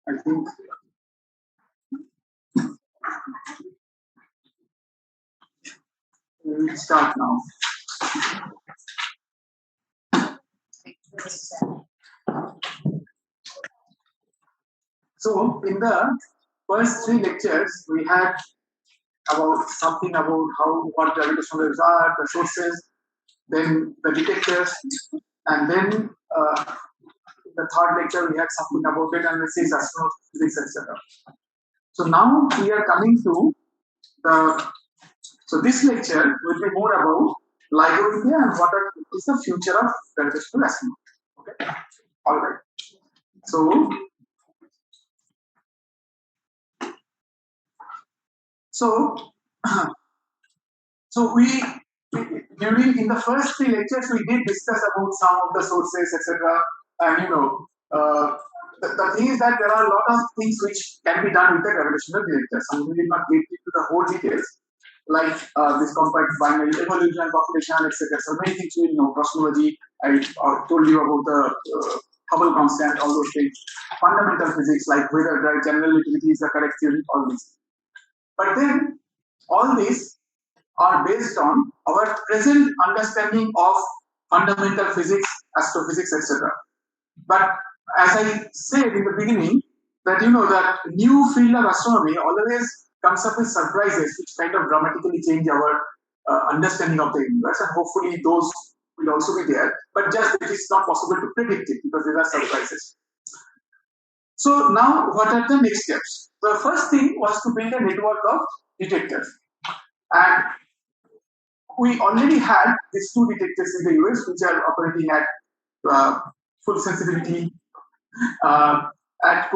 I think we will start now. So in the first 3 lectures, we had about something about what gravitational waves are, the sources, then the detectors, and then in the third lecture we had something about data analysis, astrophysics, etc. So now we are coming to this lecture will be more about LIGO India and what is the future of gravitational astronomy. Okay, all right. So we during in the first 3 lectures we did discuss about some of the sources, etc. And the thing is that there are a lot of things which can be done with the gravitational detectors. And we did not get into the whole details, like this compact binary evolution, population, etc. So many things we know. Cosmology, I told you about the Hubble constant, all those things. Fundamental physics, like whether general relativity is the correct theory, all this. But then all these are based on our present understanding of fundamental physics, astrophysics, etc. But as I said in the beginning, that that new field of astronomy always comes up with surprises which kind of dramatically change our understanding of the universe, and hopefully those will also be there. But just it is not possible to predict it because there are surprises. So now, what are the next steps? The first thing was to build a network of detectors, and we already had these 2 detectors in the US which are operating at full sensitivity, at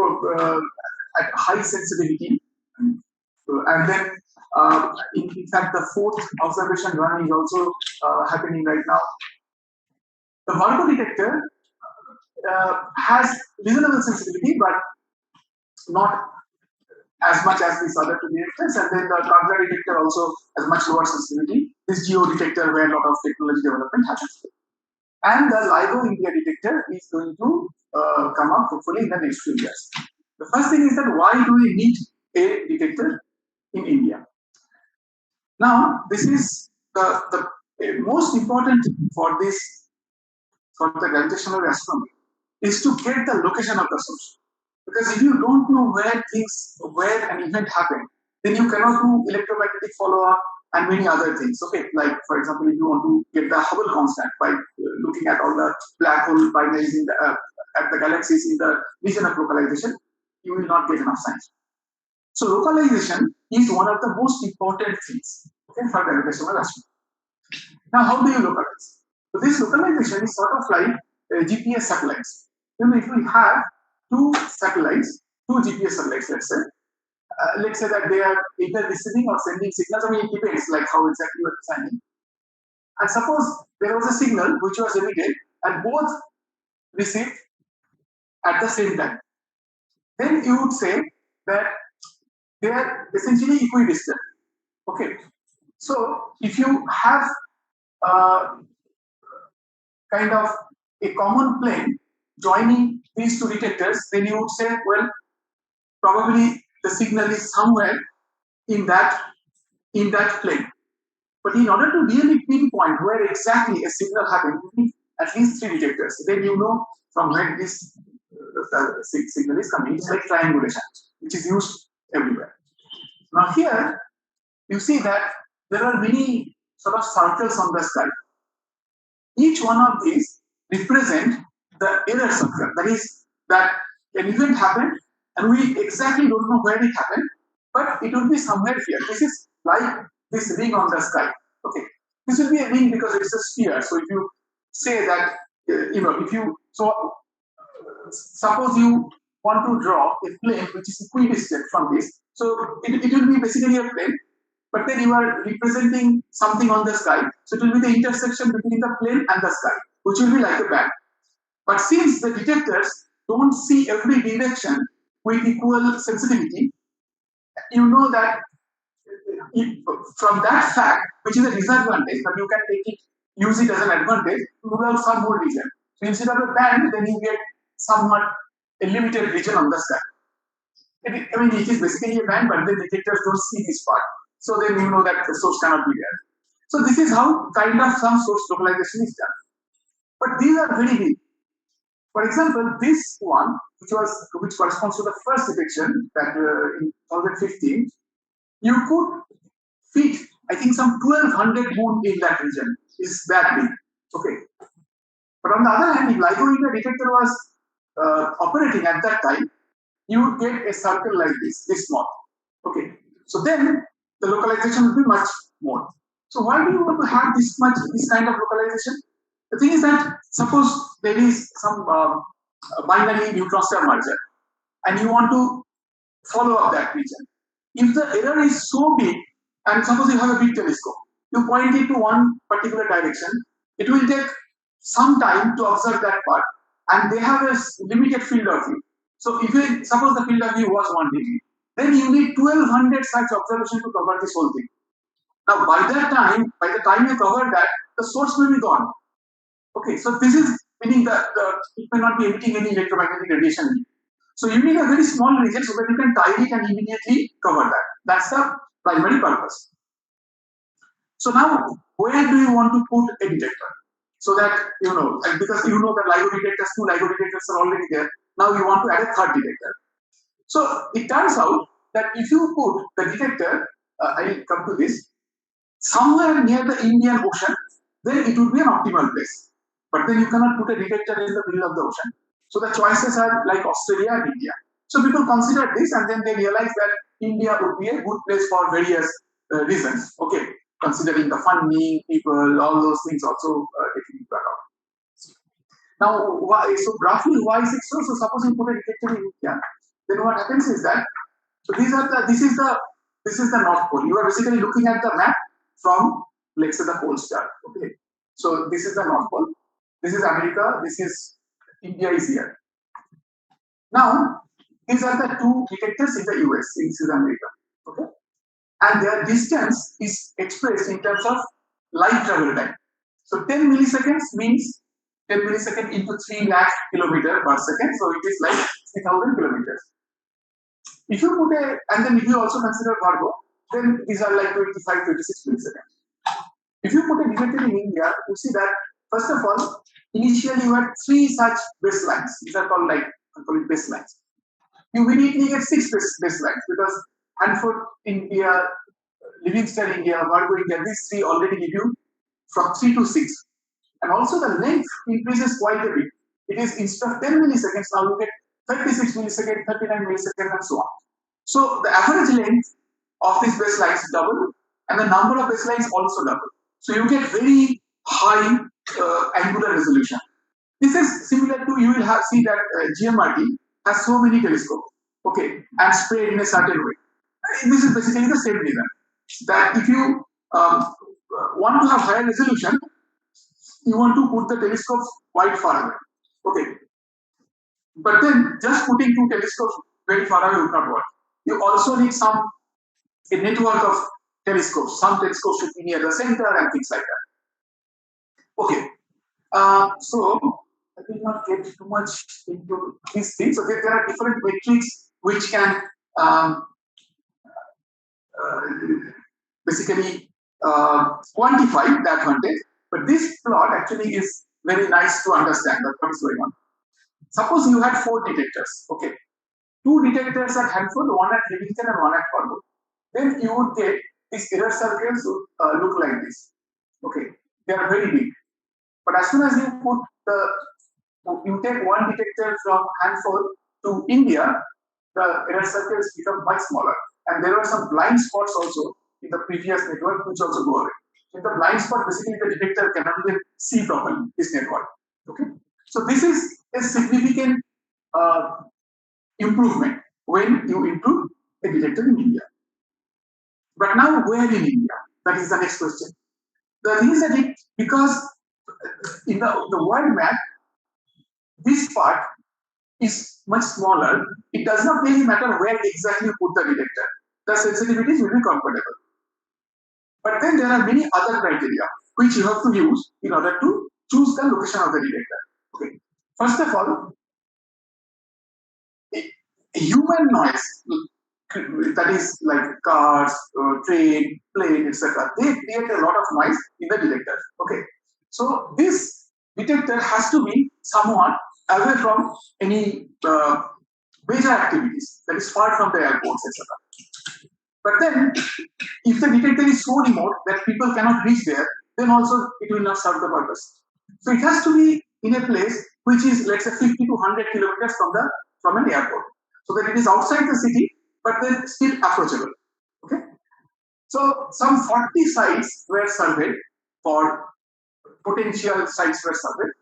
high sensitivity, and then in fact the 4th observation run is also happening right now. The Virgo detector has reasonable sensitivity, but not as much as these other 2 detectors, and then the Chandra detector also has much lower sensitivity. This geo detector where a lot of technology development happens. And the LIGO India detector is going to come up hopefully in the next few years. The first thing is that why do we need a detector in India? Now, this is the most important thing for the gravitational astronomy is to get the location of the source. Because if you don't know where an event happened, then you cannot do electromagnetic follow-up and many other things. Okay, like for example, if you want to get the Hubble constant by looking at all the black hole binaries at the galaxies in the region of localization, you will not get enough science. So localization is one of the most important things, okay, for gravitational astronomy. Now, how do you localize? So this localization is sort of like GPS satellites. If we have 2 satellites, 2 GPS satellites, let's say that they are either receiving or sending signals. I mean, it depends like how exactly you are designing. And suppose there was a signal which was emitted and both received at the same time. Then you would say that they are essentially equidistant. Okay. So if you have kind of a common plane joining these 2 detectors, then you would say, well, probably the signal is somewhere in that plane. But in order to really pinpoint where exactly a signal happened, you need at least 3 detectors. Then you know from where this signal is coming. It's like triangulation, which is used everywhere. Now here, you see that there are many sort of circles on the sky. Each one of these represent the error circle. That is, that an event happened and we exactly don't know where it happened, but it will be somewhere here. This is like this ring on the sky. Okay, this will be a ring because it's a sphere. So if you say that, suppose you want to draw a plane which is equidistant from this, so it will be basically a plane, but then you are representing something on the sky, so it will be the intersection between the plane and the sky, which will be like a band. But since the detectors don't see every direction with equal sensitivity, you know that from that fact, which is a disadvantage, but you can use it as an advantage to rule out some more region. So instead of a band, then you get somewhat a limited region on the sky. I mean, it is basically a band, but the detectors don't see this part. So then you know that the source cannot be there. So this is how kind of some source localization is done. But these are very big. For example, this one, which corresponds to the first detection that in 2015, you could fit, I think, some 1200 moon in that region. Is that big? Okay. But on the other hand, if LIGO detector was operating at that time, you would get a circle like this small. Okay. So then the localization will be much more. So why do you want to have this kind of localization? The thing is that suppose there is some binary neutron star merger, and you want to follow up that region. If the error is so big, and suppose you have a big telescope, you point it to one particular direction, it will take some time to observe that part, and they have a limited field of view. So if you suppose the field of view was 1 degree, then you need 1200 such observations to cover this whole thing. Now by the time you cover that, the source will be gone. Okay, so this is meaning that it may not be emitting any electromagnetic radiation. So you need a very small region so that you can tie it and immediately cover that. That's the primary purpose. So now, where do you want to put a detector? So that, because you know that LIGO detectors, 2 LIGO detectors are already there. Now you want to add a third detector. So it turns out that if you put the detector, I'll come to this, somewhere near the Indian Ocean, then it would be an optimal place. But then you cannot put a detector in the middle of the ocean. So the choices are like Australia and India. So people consider this and then they realize that India would be a good place for various reasons. Okay, considering the funding, people, all those things also taking into account. Now, roughly why is it so? So suppose you put a detector in India, then what happens is that, so this is the North Pole. You are basically looking at the map from, let's say, the pole star. Okay, so this is the North Pole. This is America. This is India is here. Now, these are the 2 detectors in the US. This is America. Okay, and their distance is expressed in terms of light travel time. So 10 milliseconds means 10 milliseconds into 3 lakh kilometers per second. So it is like 3,000 kilometers. If you put and then if you also consider Virgo, then these are like 25, 26 milliseconds. If you put a detector in India, you see that, first of all, initially you had 3 such baselines. These are called baselines. You immediately get 6 baselines because Hanford India, Livingston India, Virgo India, these 3 already give you from 3 to 6. And also the length increases quite a bit. It is instead of 10 milliseconds, now you get 36 milliseconds, 39 milliseconds, and so on. So the average length of these baselines double, and the number of baselines also double. So you get very high angular resolution. This is similar to, you will see that GMRT has so many telescopes, okay, and spread in a certain way. This is basically the same reason that if you want to have higher resolution, you want to put the telescopes quite far away. Okay. But then just putting 2 telescopes very far away would not work. You also need a network of telescopes. Some telescopes should be near the center and things like that. Okay. So I will not get too much into these things. So there are different metrics which can basically quantify the advantage. But this plot actually is very nice to understand what is going on. Suppose you had 4 detectors, okay. 2 detectors at Hanford, 1 at Livingston and 1 at Cornwall. Then you would get these error circles would look like this. Okay, they are very big. But as soon as you take 1 detector from Hanford to India, the error circles become much smaller. And there are some blind spots also in the previous network which also go away. In the blind spot, basically the detector cannot even see properly this network. Okay, so this is a significant improvement when you improve a detector in India. But now, where in India? That is the next question. The thing is that because in the world map, this part is much smaller, it does not really matter where exactly you put the detector. The sensitivities will be comfortable. But then there are many other criteria which you have to use in order to choose the location of the detector. Okay. First of all, human noise, that is like cars, train, plane, etc. They create a lot of noise in the detector. Okay, so this detector has to be somewhat away from any major activities, that is far from the airports, etc. But then, if the detector is so remote that people cannot reach there, then also it will not serve the purpose. So it has to be in a place which is, let's say, 50 to 100 kilometers from an airport, so that it is outside the city, but then still approachable. Okay. So some 40 sites were surveyed, for potential sites were surveyed,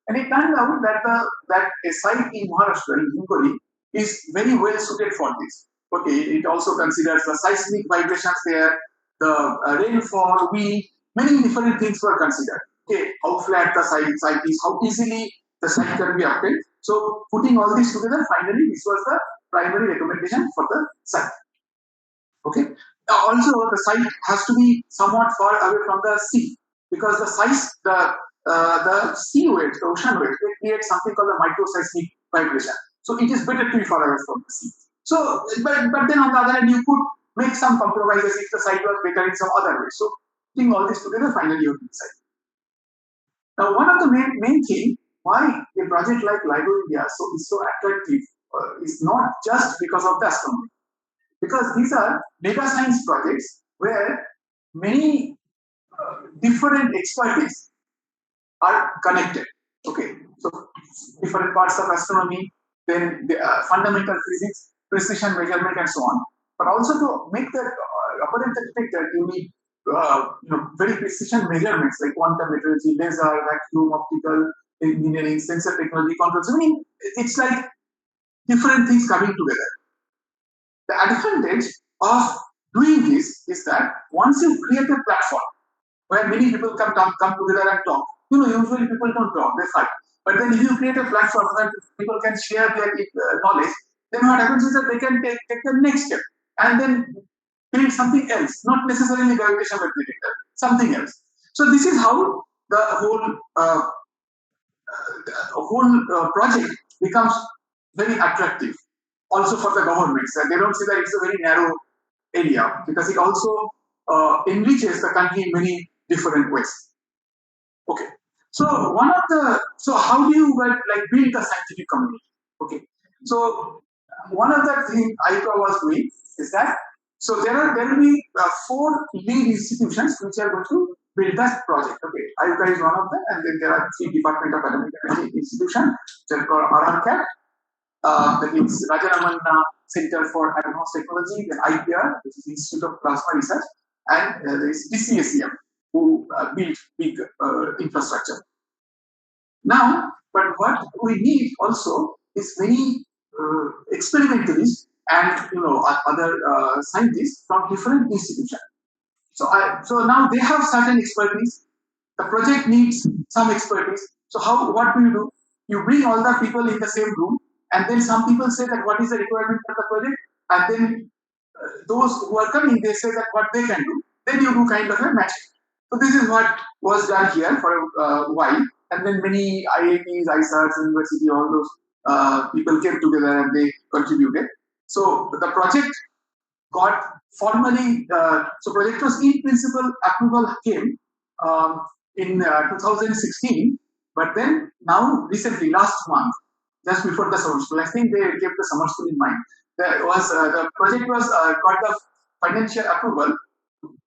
and it turned out that a site in Maharashtra, in Hungary, is very well suited for this. Okay, it also considers the seismic vibrations there, the rainfall, wind, many different things were considered. Okay, how flat the site is, how easily the site can be obtained. So putting all this together, finally this was the primary recommendation for the site. Okay. Also, the site has to be somewhat far away from the sea, because the sea waves, the ocean waves, they create something called a microseismic vibration. So it is better to be far away from the sea. So, but then on the other hand, you could make some compromises if the site was better in some other way. So, putting all this together, finally you decide. Now, one of the main thing why a project like LIGO India is so attractive is not just because of the astronomy, because these are data science projects where many different expertise are connected. Okay, so different parts of astronomy, then the fundamental physics, precision measurement, and so on. But also to make the apparent detector, you need very precision measurements like quantum metrology, laser, vacuum, optical engineering, sensor technology, controls. I mean, it's like different things coming together. The advantage of doing this is that once you create a platform where many people come together and talk, usually people don't talk, they fight. But then if you create a platform where people can share their knowledge, then what happens is that they can take the next step and then build something else, not necessarily gravitational wave detector, something else. So this is how the whole project becomes very attractive also for the governments. And they don't see that it's a very narrow area, because it also enriches the country in many different ways. Okay. So how do you build the scientific community? Okay. So one of the things IUCAA was doing is that, so there will be 4 lead institutions which are going to build that project. Okay, IUCAA is one of them, and then there are 3 Department of Atomic Energy institutions, which are called RCAA. That is Rajaramana Center for Advanced Technology, then IPR, which is Institute of Plasma Research, and there is DCSEM, who build big infrastructure. Now, but what we need also is many experimentalists and other scientists from different institutions. So now they have certain expertise. The project needs some expertise. So what do? You bring all the people in the same room, and then some people say that what is the requirement for the project, and then those who are coming, they say that what they can do. Then you do kind of a matching. So this is what was done here for a while, and then many IITs, ISSAAs, university, all those people came together and they contributed. So the project got formally, so project was in principle approval came in 2016, but then now recently last month, just before the summer school, I think they kept the summer school in mind. There was the project was got the financial approval,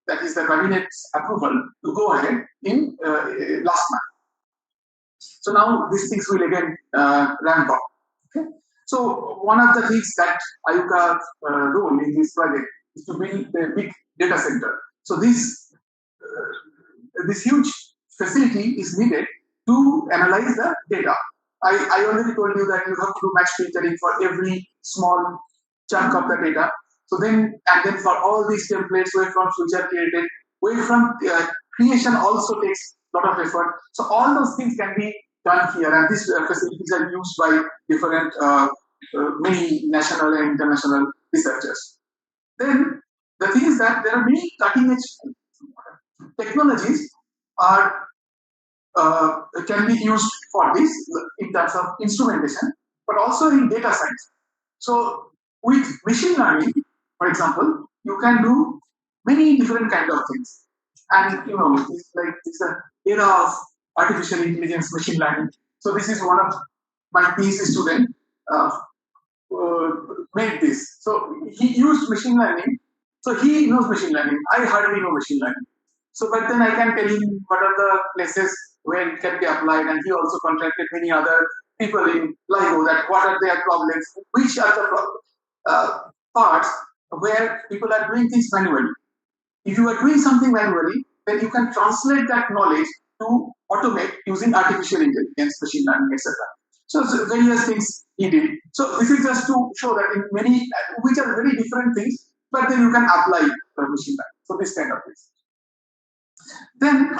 that is the cabinet's approval to go ahead in last month. So now these things will again ramp up. Okay. So one of the things that IUCAA's role in this project is to build a big data center. So this huge facility is needed to analyze the data. I already told you that you have to do match filtering for every small chunk of the data. So then for all these templates, wavefroms which are created, wavefrom creation also takes a lot of effort. So all those things can be done here, and these facilities are used by different many national and international researchers. Then the thing is that there are many cutting edge technologies can be used for this in terms of instrumentation, but also in data science. So with machine learning, for example, you can do many different kind of things. And it's the era of artificial intelligence, machine learning. So this is one of my PhD student uh, made this. So he used machine learning. So he knows machine learning. I hardly know machine learning. So, but then I can tell him what are the places where it can be applied, and he also contacted many other people in LIGO that what are their problems, which are the parts where people are doing things manually. If you are doing something manually, then you can translate that knowledge to automate using artificial intelligence, machine learning, etc. So various things he did. So this is just to show that in many, which are very different things, but then you can apply machine learning. So this kind of things. Then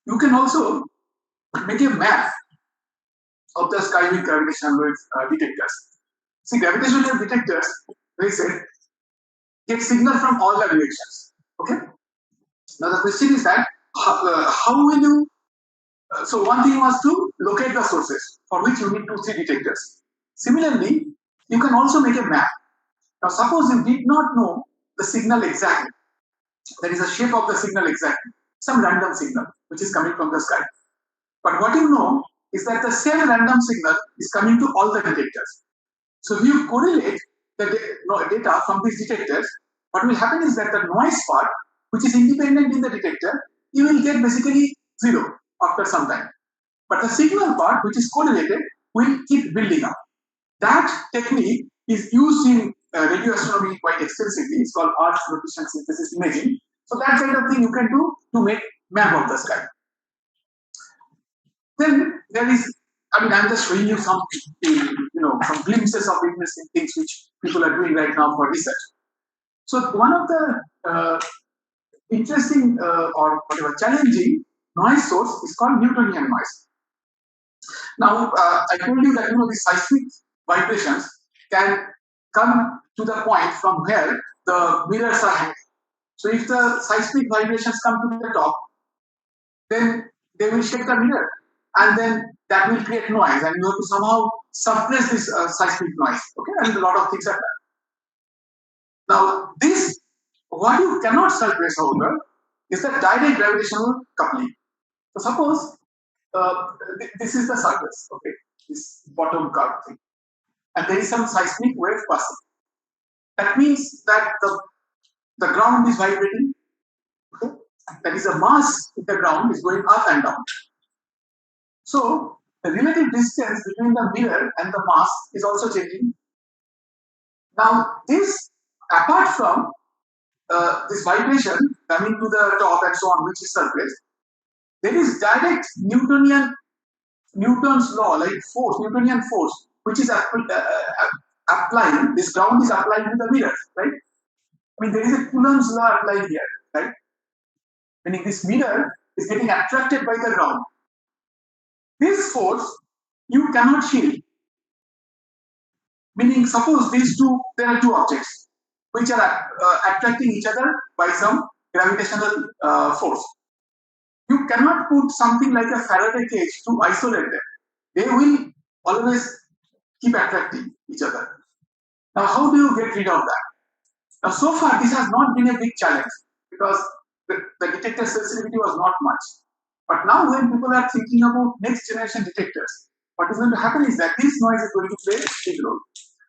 you can also make a map of the sky with gravitational wave detectors. See, gravitational wave detectors, they say, get signal from all the directions. Okay. Now the question is that how will you? So one thing was to locate the sources for which you need 2-3 detectors. Similarly, you can also make a map. Now suppose you did not know the signal exactly. There is a shape of the signal exactly, some random signal which is coming from the sky. But what you know is that the same random signal is coming to all the detectors. So if you correlate the data from these detectors, what will happen is that the noise part, which is independent in the detector, you will get basically 0 after some time. But the signal part, which is correlated, will keep building up. That technique is used in radio astronomy quite extensively. It's called Arch rotation synthesis imaging. So that kind of thing you can do to make map of the sky. Then there is, I'm just showing you some, some glimpses of interesting things which people are doing right now for research. So one of the interesting or whatever challenging noise source is called Newtonian noise. Now I told you that the seismic vibrations can come to the point from where the mirrors are hanging. So if the seismic vibrations come to the top, then they will shake the mirror, and then that will create noise, and you have to somehow suppress this seismic noise. Okay, and a lot of things are done. Now, this, what you cannot suppress, however, is the direct gravitational coupling. So suppose this is the surface, okay, this bottom curve thing, and there is some seismic wave passing. That means that the ground is vibrating. Okay, that is, a mass in the ground is going up and down. So the relative distance between the mirror and the mass is also changing. Now this, apart from this vibration coming to the top and so on, which is surface, there is direct Newton's law, like force, Newtonian force, which is applying, this ground is applying to the mirror, right? There is a Coulomb's law applied here, right? Meaning this mirror is getting attracted by the ground. This force you cannot shield. Meaning, suppose there are two objects which are attracting each other by some gravitational force. You cannot put something like a Faraday cage to isolate them. They will always keep attracting each other. Now, how do you get rid of that? Now, so far, this has not been a big challenge because the detector sensitivity was not much. But now, when people are thinking about next generation detectors, what is going to happen is that this noise is going to play a big role.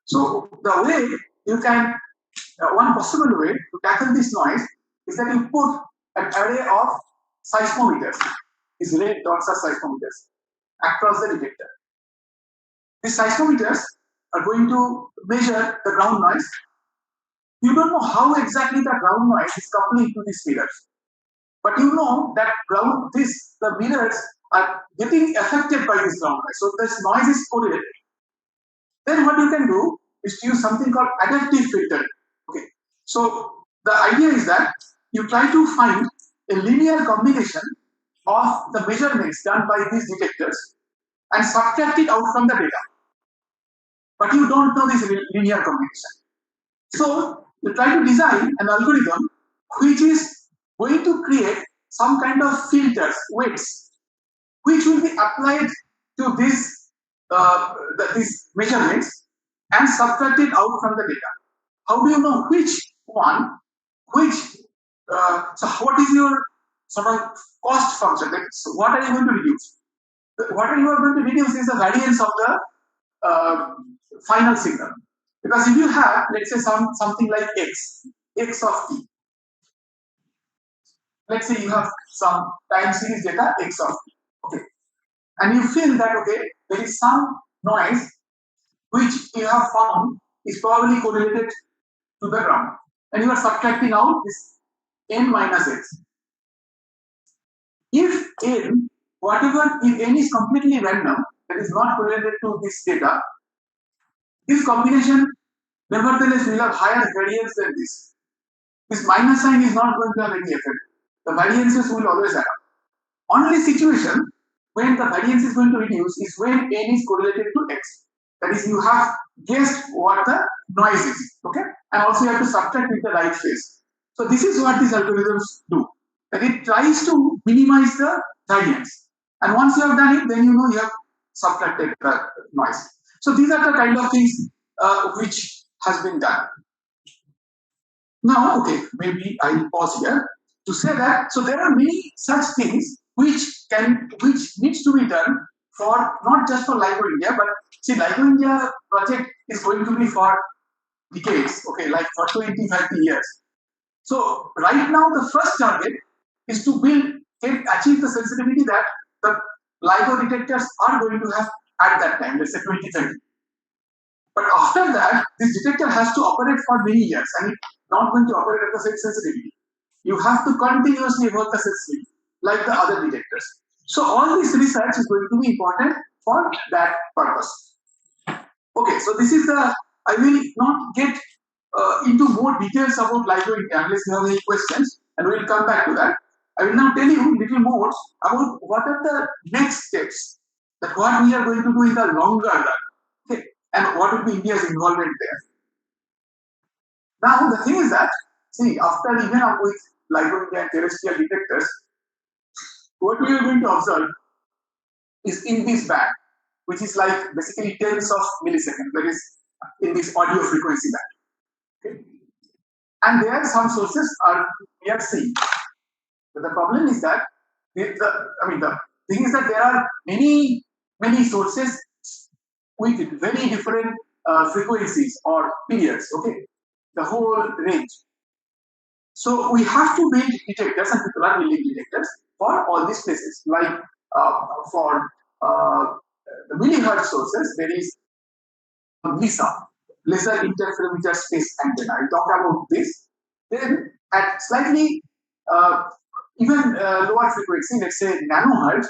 So the way you can, one possible way to tackle this noise is that you put an array of seismometers, these red dots are seismometers, across the detector. These seismometers are going to measure the ground noise. You don't know how exactly the ground noise is coupling to these mirrors, but you know that the mirrors are getting affected by this ground noise. So this noise is correlated. Then what you can do is to use something called adaptive filtering. Okay. So the idea is that you try to find a linear combination of the measurements done by these detectors and subtract it out from the data. But you don't know this linear combination. So you try to design an algorithm which is going to create some kind of filters, weights, which will be applied to these measurements and subtracted out from the data. How do you know which one, so what is your sort of cost function? So what are you going to reduce? What you are going to reduce is the variance of the final signal. Because if you have, let's say, something like x of t, let's say you have some time series data x of t, okay, and you feel that okay, there is some noise which you have found is probably correlated to the ground, and you are subtracting out this n minus x. If n, if n is completely random, that is not correlated to this data, this combination nevertheless will have higher variance than this. This minus sign is not going to have any effect. The variances will always add up. Only situation when the variance is going to reduce is when n is correlated to x. That is, you have guessed what the noise is, okay? And also you have to subtract with the right phase. So this is what these algorithms do. That it tries to minimize the variance. And once you have done it, then you know you have subtracted the noise. So these are the kind of things which has been done. Now, okay, maybe I'll pause here to say that, so there are many such things which needs to be done for, not just for LIGO India, but see, LIGO India project is going to be for decades, okay, like for 20, 30 years. So right now the first target is to achieve the sensitivity that the LIGO detectors are going to have at that time, let's say 2030. But after that, this detector has to operate for many years and it's not going to operate at the same sensitivity. You have to continuously work the sensitivity like the other detectors. So all this research is going to be important for that purpose. Okay, so this is I will not get into more details about LIGO unless you have any questions, and we will come back to that. I will now tell you a little more about what are the next steps, that what we are going to do in the longer run. Okay, and what will be India's involvement there. Now, the thing is that, see, after even up with LIGO India and terrestrial detectors, what we are going to observe is in this band, which is like basically tens of milliseconds, that is in this audio frequency band. Okay? And there are some sources we are seeing. But the problem is that, the thing is that there are many sources with very different frequencies or periods, okay, the whole range. So we have to build detectors, and people are building detectors for all these places. Like for the millihertz sources, there is LISA, laser interferometer space antenna. I'll talk about this. Then at slightly even lower frequency, let's say nanohertz,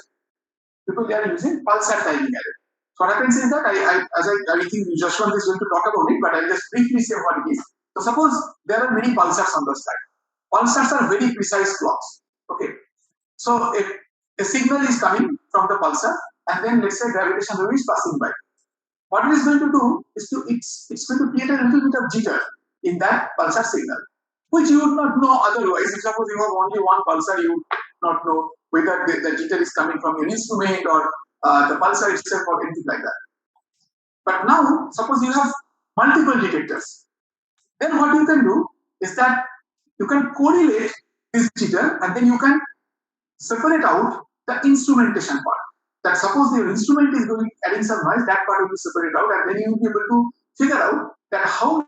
people are using pulsar timing array. So what happens is that I think Jashwant is going to talk about it, but I'll just briefly say what it is. So suppose there are many pulsars on the side. Pulsars are very precise clocks. Okay. So if a signal is coming from the pulsar, and then let's say gravitational wave is passing by. What it is going to do is it's going to create a little bit of jitter in that pulsar signal, which you would not know otherwise. If suppose you have only one pulsar, you would not know whether the jitter is coming from your instrument or the pulsar itself or anything like that. But now, suppose you have multiple detectors, then what you can do is that you can correlate this jitter, and then you can separate out the instrumentation part. That suppose your instrument is going adding some noise, that part will be separated out, and then you will be able to figure out that how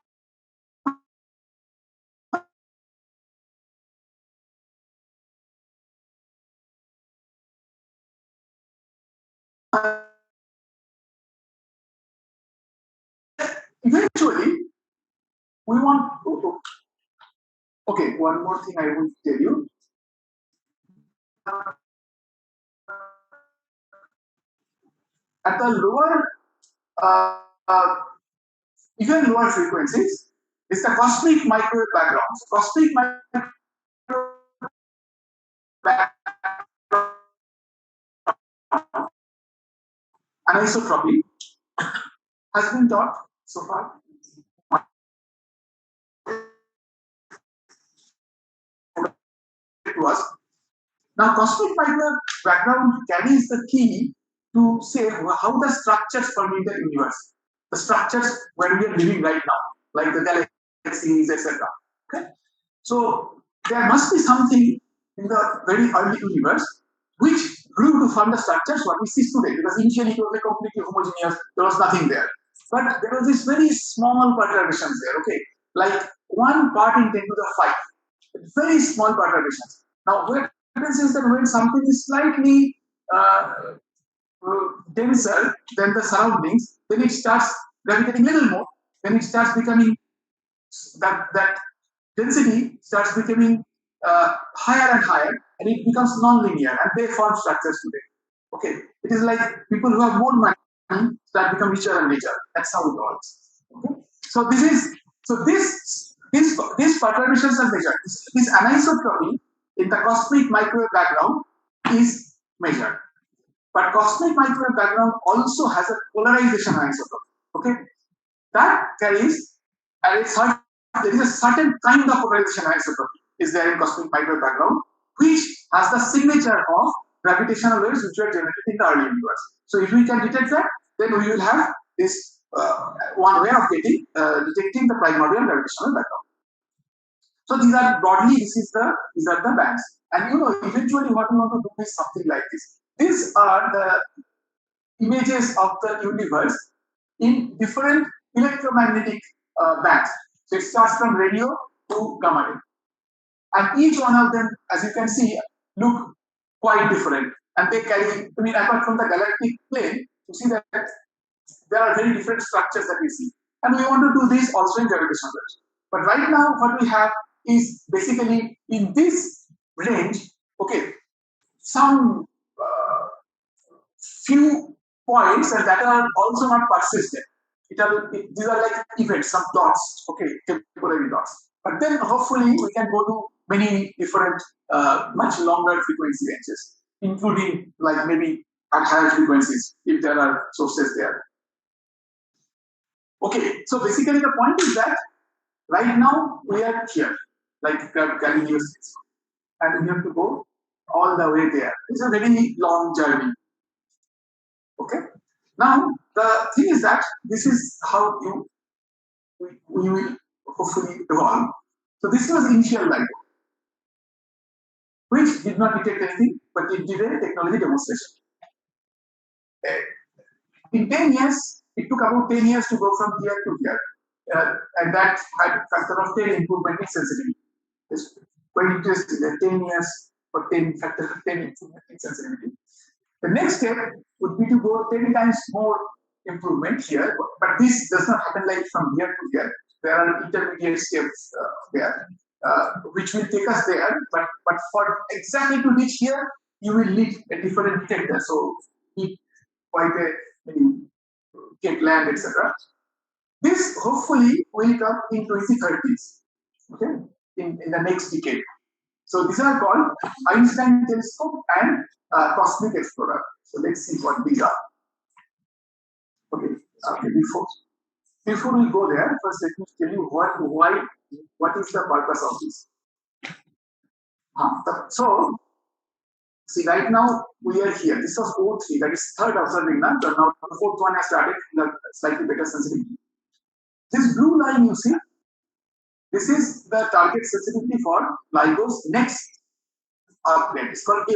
eventually we want. Okay, one more thing I will tell you. At the lower, even lower frequencies, is the cosmic microwave background. So cosmic microwave background anisotropy has been taught so far. to us. Now, cosmic microwave background carries the key to say how the structures permeate the universe, the structures where we are living right now, like the galaxies, etc. Okay, so there must be something in the very early universe which grew to form the structures what we see today. Because initially it was completely homogeneous, there was nothing there, but there was this very small perturbations there. Okay, like 1 part in 10 to the 5, very small perturbations. Now, what happens is that when something is slightly denser than the surroundings, then it starts gravitating a little more. Then it starts becoming that density starts becoming higher and higher, and it becomes non-linear, and they form structures today. Okay, it is like people who have more money start become richer and richer. That's how it works. Okay, so these perturbations are measured. This anisotropy in the cosmic microwave background is measured. But cosmic microwave background also has a polarization anisotropy. Okay, that carries there is a certain kind of polarization anisotropy is there in cosmic microwave background, which has the signature of gravitational waves which were generated in the early universe. So if we can detect that, then we will have this one way of detecting the primordial gravitational background. So these are broadly these are the bands, and eventually what we want to do is something like this. These are the images of the universe in different electromagnetic bands. So it starts from radio to gamma ray, and each one of them, as you can see, look quite different, and they carry. I mean, apart from the galactic plane, you see that there are very different structures that we see, and we want to do this also in gravitational waves. But right now, what we have is basically in this range, okay, some few points and that are also not persistent. These are like events, some dots, okay, temporary dots. But then hopefully we can go to many different, much longer frequency ranges, including like maybe at higher frequencies if there are sources there. Okay, so basically the point is that right now we are here, like Galileo says, and we have to go all the way there. It's a very long journey. Okay. Now the thing is that this is how we will hopefully evolve. So this was initial LIGO, which did not detect anything, but it did a technology demonstration. In 10 years, it took about 10 years to go from here to here, and that had factor of 10 improvement in sensitivity. It's very interesting that 10 years for 10 factor of 10 improvement in sensitivity. The next step would be to go 10 times more improvement here, but this does not happen like from here to here. There are intermediate steps there, which will take us there, but for exactly to reach here, you will need a different detector. So need quite a get land, etc. This hopefully will come in 2030s, okay, in the next decade. So these are called Einstein telescope and cosmic explorer. So let's see what these are. Okay, before we go there, first let me tell you what is the purpose of this. So see, right now we are here. This was O3, that is third observing now. Now the fourth one has started in a slightly better sensitivity. This blue line you see, this is the target sensitivity for LIGO's next upgrade. It's called A+.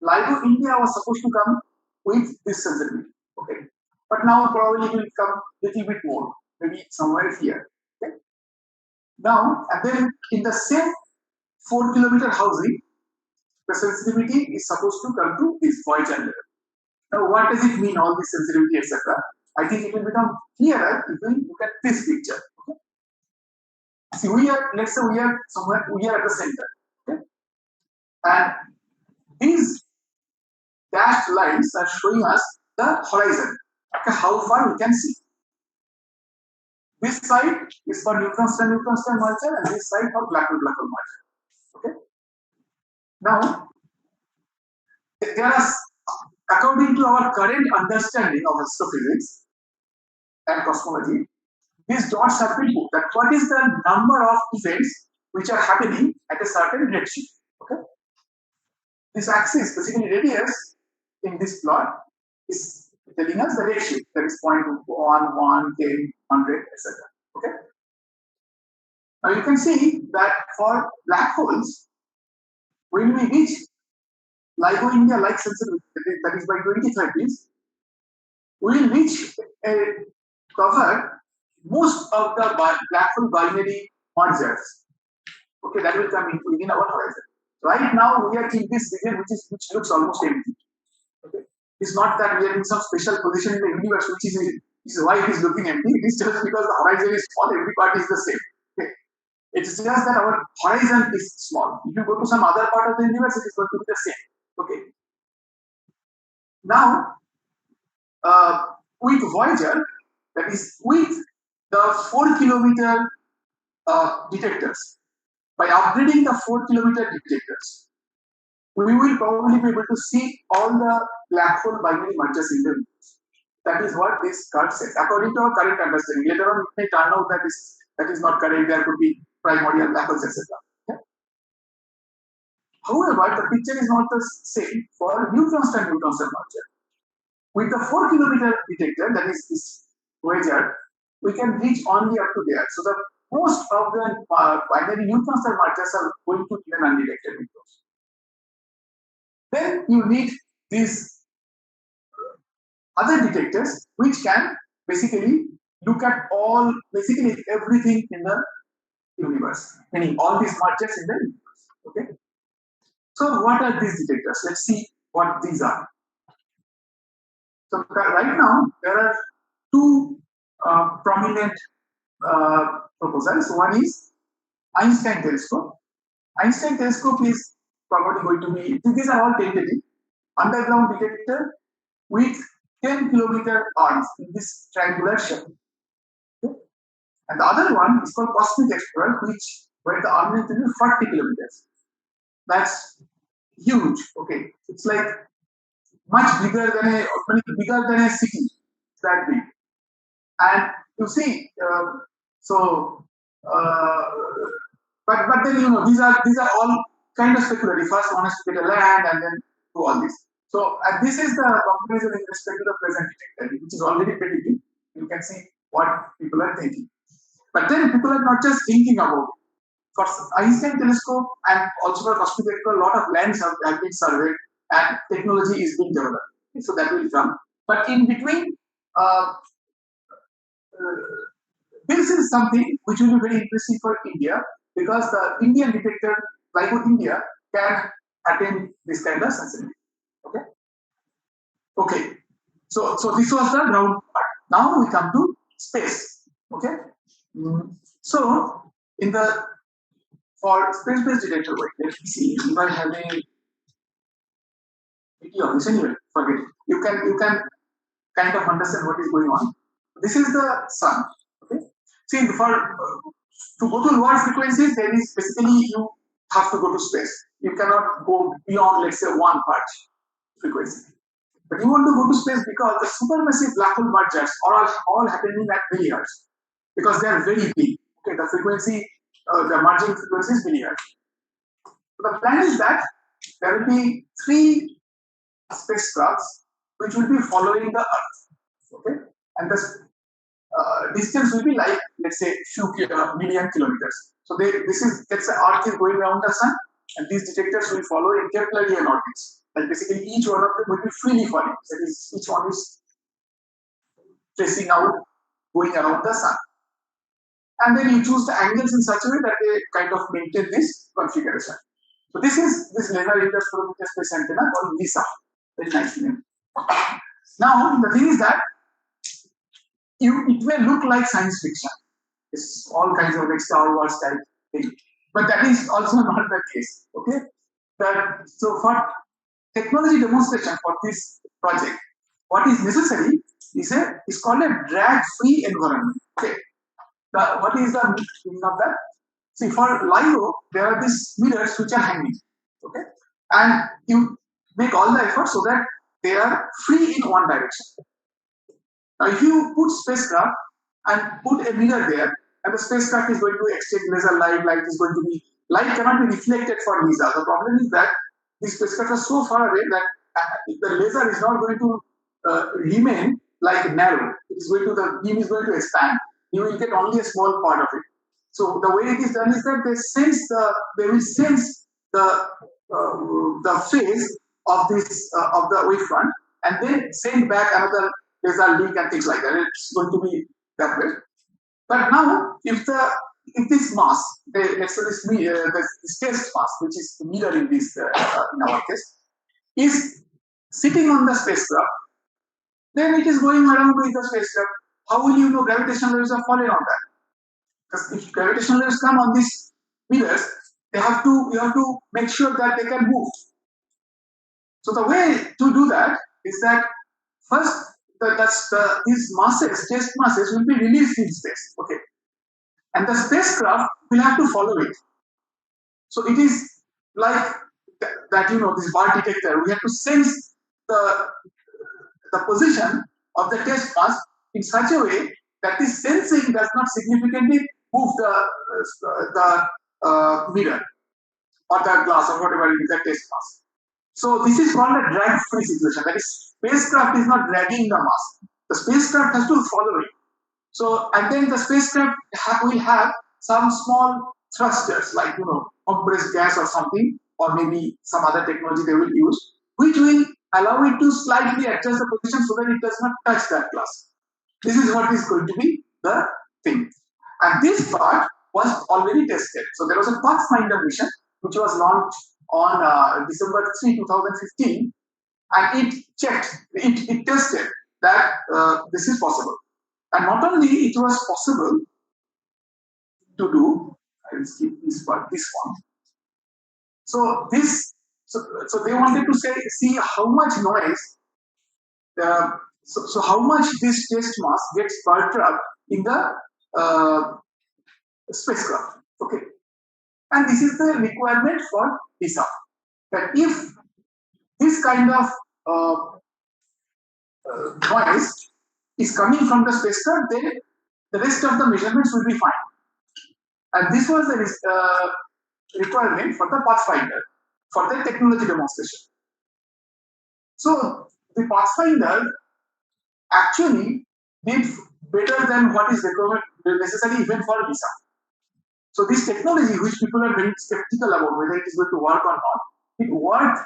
LIGO India was supposed to come with this sensitivity, okay, but now probably it will come a little bit more, maybe somewhere here. Okay. Now, and then in the same 4 kilometer housing, the sensitivity is supposed to come to this Voyager level. Now, what does it mean, all this sensitivity, etc.? I think it will become clearer if we look at this picture. Okay? See, let's say we are somewhere, we are at the center. Okay? And these dashed lines are showing us the horizon, okay, how far we can see. This side is for neutron star merger, and this side for black hole merger. Okay. Now, there are, according to our current understanding of astrophysics and cosmology, these dots have been put. That what is the number of events which are happening at a certain redshift. Okay, this axis, basically radius in this plot, is telling us the redshift, that is 0.1, 1, 10, 100, etc. Okay. Now you can see that for black holes, when we reach LIGO India like sensitivity, that is by 2030s, we will reach a cover most of the black hole binary mergers. Okay, that will come into within our horizon. Right now we are in this region which looks almost empty. Okay, it's not that we are in some special position in the universe which is why it is looking empty. It is just because the horizon is small, every part is the same. Okay. It's just that our horizon is small. If you go to some other part of the universe, it is going to be the same. Okay. Now, with Voyager, that is with the 4 kilometer detectors, by upgrading the 4 kilometer detectors, we will probably be able to see all the black hole binary mergers in the universe. That is what this curve says. According to our current understanding, later on it may turn out that is not correct. There could be primordial black holes, etc. Okay? However, the picture is not the same for neutron star merger. With the 4 kilometer detector, that is this Voyager, we can reach only up to there. So the most of the binary neutron star mergers are going to remain undetected windows. Then you need these other detectors which can basically look at basically everything in the universe, meaning all these mergers in the universe. Okay. So what are these detectors? Let's see what these are. So right now there are two prominent proposals. One is Einstein telescope. Einstein telescope is probably going to be, these are all tentative, underground detector with 10 kilometer arms in this triangular shape. Okay? And the other one is called Cosmic Explorer, where the arm length will be 40 kilometers. That's huge. Okay, it's like much bigger than a city. It's that big. And you see, but then these are all kind of speculative. First, one has to get a land and then do all this. So this is the comparison with respect to the present detector, which is already pretty big. You can see what people are thinking. But then people are not just thinking about it. For Einstein telescope and also for cosmic explorer, a lot of lands have been surveyed and technology is being developed. So that will come. But in between, this is something which will be very interesting for India because the Indian detector, LIGO India, can attain this kind of sensitivity. Okay. Okay. So this was the ground part. Now we come to space. Okay. So for space-based detector, let me see if I have a video of this. Anyway, forget it. You can kind of understand what is going on. This is the sun. Okay. See, to go to lower frequencies, there is basically you have to go to space. You cannot go beyond, let's say, 1 part frequency. But you want to go to space because the supermassive black hole mergers are all happening at millihertz because they are very big. Okay, the frequency, the merging frequency is millihertz. So the plan is that there will be 3 spacecrafts which will be following the Earth. Okay, and the distance will be like, let's say, few million kilometers. So let's say Earth is going around the sun, and these detectors will follow in Keplerian orbits. And basically, each one of them will be freely falling. That is, each one is tracing out, going around the sun. And then you choose the angles in such a way that they kind of maintain this configuration. So this is this laser interferometer space antenna called LISA. Very nice name. Now the thing is that it may look like science fiction. It's all kinds of like Star Wars type thing, but that is also not the case. Okay, so for technology demonstration for this project, what is necessary is called a drag-free environment. Okay, what is the meaning of that? See, for LIGO, there are these mirrors which are hanging. Okay, and you make all the effort so that they are free in one direction. Now, if you put spacecraft and put a mirror there, and the spacecraft is going to exchange laser light is going to be light cannot be reflected for LISA. The problem is that this spacecraft is so far away that the laser is not going to remain like narrow. It is going to, the beam is going to expand. You will get only a small part of it. So the way it is done is that they will sense the phase of this of the wavefront and then send back another laser link and things like that. It's going to be that way. But now, if this mass, let's say this test mass, which is the mirror in this in our case, is sitting on the spacecraft, then it is going around with the spacecraft. How will you know gravitational waves are falling on that? Because if gravitational waves come on these mirrors, you have to make sure that they can move. So the way to do that is that first these masses, test masses, will be released in space. Okay, and the spacecraft will have to follow it. So it is like that this bar detector. We have to sense the position of the test mass in such a way that this sensing does not significantly move the mirror or the glass or whatever it is, the test mass. So this is called a drag-free situation. That is, spacecraft is not dragging the mass. The spacecraft has to follow it. So, and then the spacecraft will have some small thrusters, like compressed gas or something, or maybe some other technology they will use, which will allow it to slightly adjust the position so that it does not touch that glass. This is what is going to be the thing. And this part was already tested. So there was a Pathfinder mission which was launched on December 3, 2015, and it tested that this is possible. And not only it was possible to do, I will skip this part, this one. So they wanted to see how much noise, so how much this test mass gets perturbed in the spacecraft. Okay, and this is the requirement for ISSAA. That if this kind of noise is coming from the spacecraft, then the rest of the measurements will be fine. And this was the requirement for the Pathfinder, for the technology demonstration. So the Pathfinder actually did better than what is required necessary even for ISSAA. So this technology, which people are very skeptical about whether it is going to work or not, it worked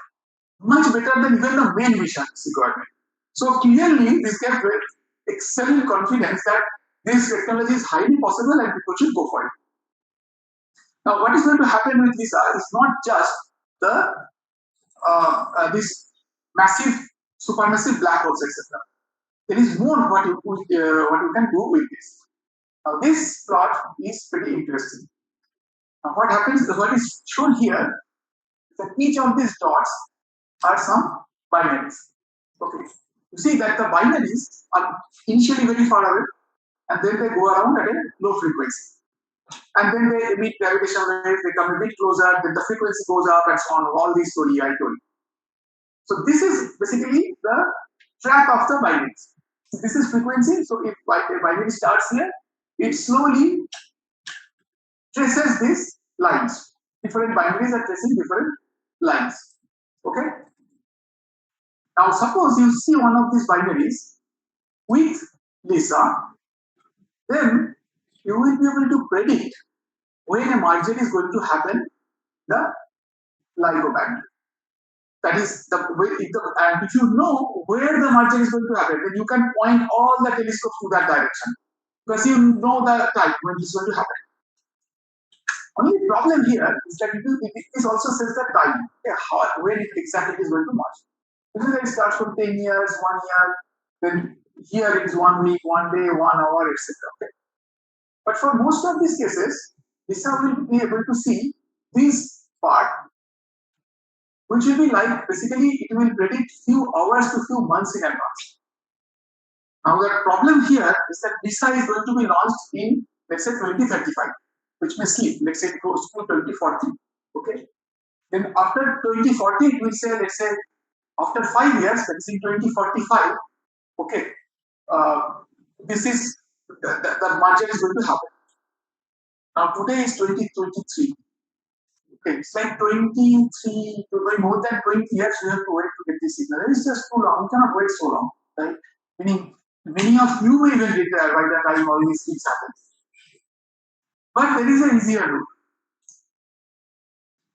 much better than even the main mission's requirement. So clearly, this gave excellent confidence that this technology is highly possible and people should go for it. Now, what is going to happen with ISSAA is not just this massive, supermassive black holes, etc. There is more what you can do with this. Now, this plot is pretty interesting. Now, what happens? What is shown here is that each of these dots are some binaries. Okay, you see that the binaries are initially very far away, and then they go around at a low frequency. And then they emit gravitational waves, they come a bit closer, then the frequency goes up and so on, all these story I told you. So this is basically the track of the binaries. So this is frequency, so if a binary starts here, it slowly traces these lines. Different binaries are tracing different lines. Okay? Now suppose you see one of these binaries with LISA, then you will be able to predict when a merger is going to happen, the LIGO band. That is and if you know where the merger is going to happen, then you can point all the telescopes to that direction because you know the time when it's going to happen. Only problem here is that it also says the time, when exactly it is going to merge. Usually it starts from 10 years, 1 year, then here it is 1 week, 1 day, 1 hour, etc. Okay? But for most of these cases, LISA will be able to see this part, which will be like, basically, it will predict few hours to few months in advance. Now, the problem here is that LISA is going to be launched in, let's say, 2035, which may slip, let's say, it goes to 2040. Okay. Then after 2040, it will say, let's say, after 5 years, that is in 2045, okay, this is the merger is going to happen. Now, today is 2023. It's like 23, more than 20 years you have to wait to get this signal. It's just too long. You cannot wait so long, right? Meaning, many of you will even retire by the time all these things happen. But there is an easier route.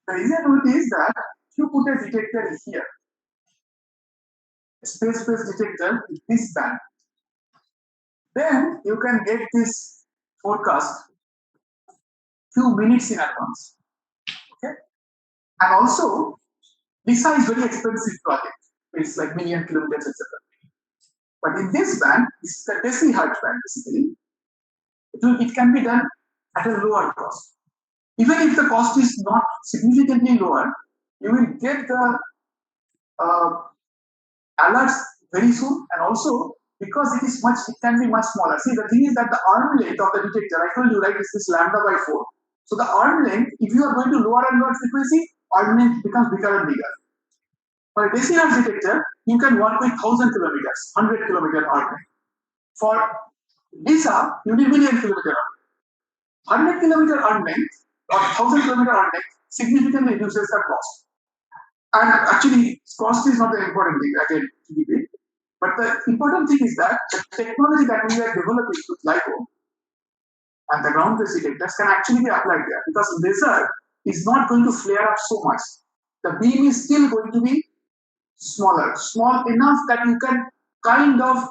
The easier route is that you put a detector here, a space-based detector with this band. Then you can get this forecast few minutes in advance. Okay? And also, LISA is very expensive project. It's like million kilometers, etc. But in this band, this is the decihertz band basically. It can be done at a lower cost. Even if the cost is not significantly lower, you will get the alerts very soon, and also because it can be much smaller. See, the thing is that the arm length of the detector, I told you, right, is this lambda by 4. So the arm length, if you are going to lower and lower frequency, arm length becomes bigger and bigger. For a decihertz detector, you can work with 1000 kilometers, 100 kilometer arm length. For LISA, you need million kilometer arm length. 100 kilometer arm length or 1000 kilometer arm length significantly reduces the cost. And actually, cost is not the important thing, again, GDP. But the important thing is that the technology that we are developing with LIGO and the ground-based detectors can actually be applied there, because laser is not going to flare up so much. The beam is still going to be smaller, small enough that you can kind of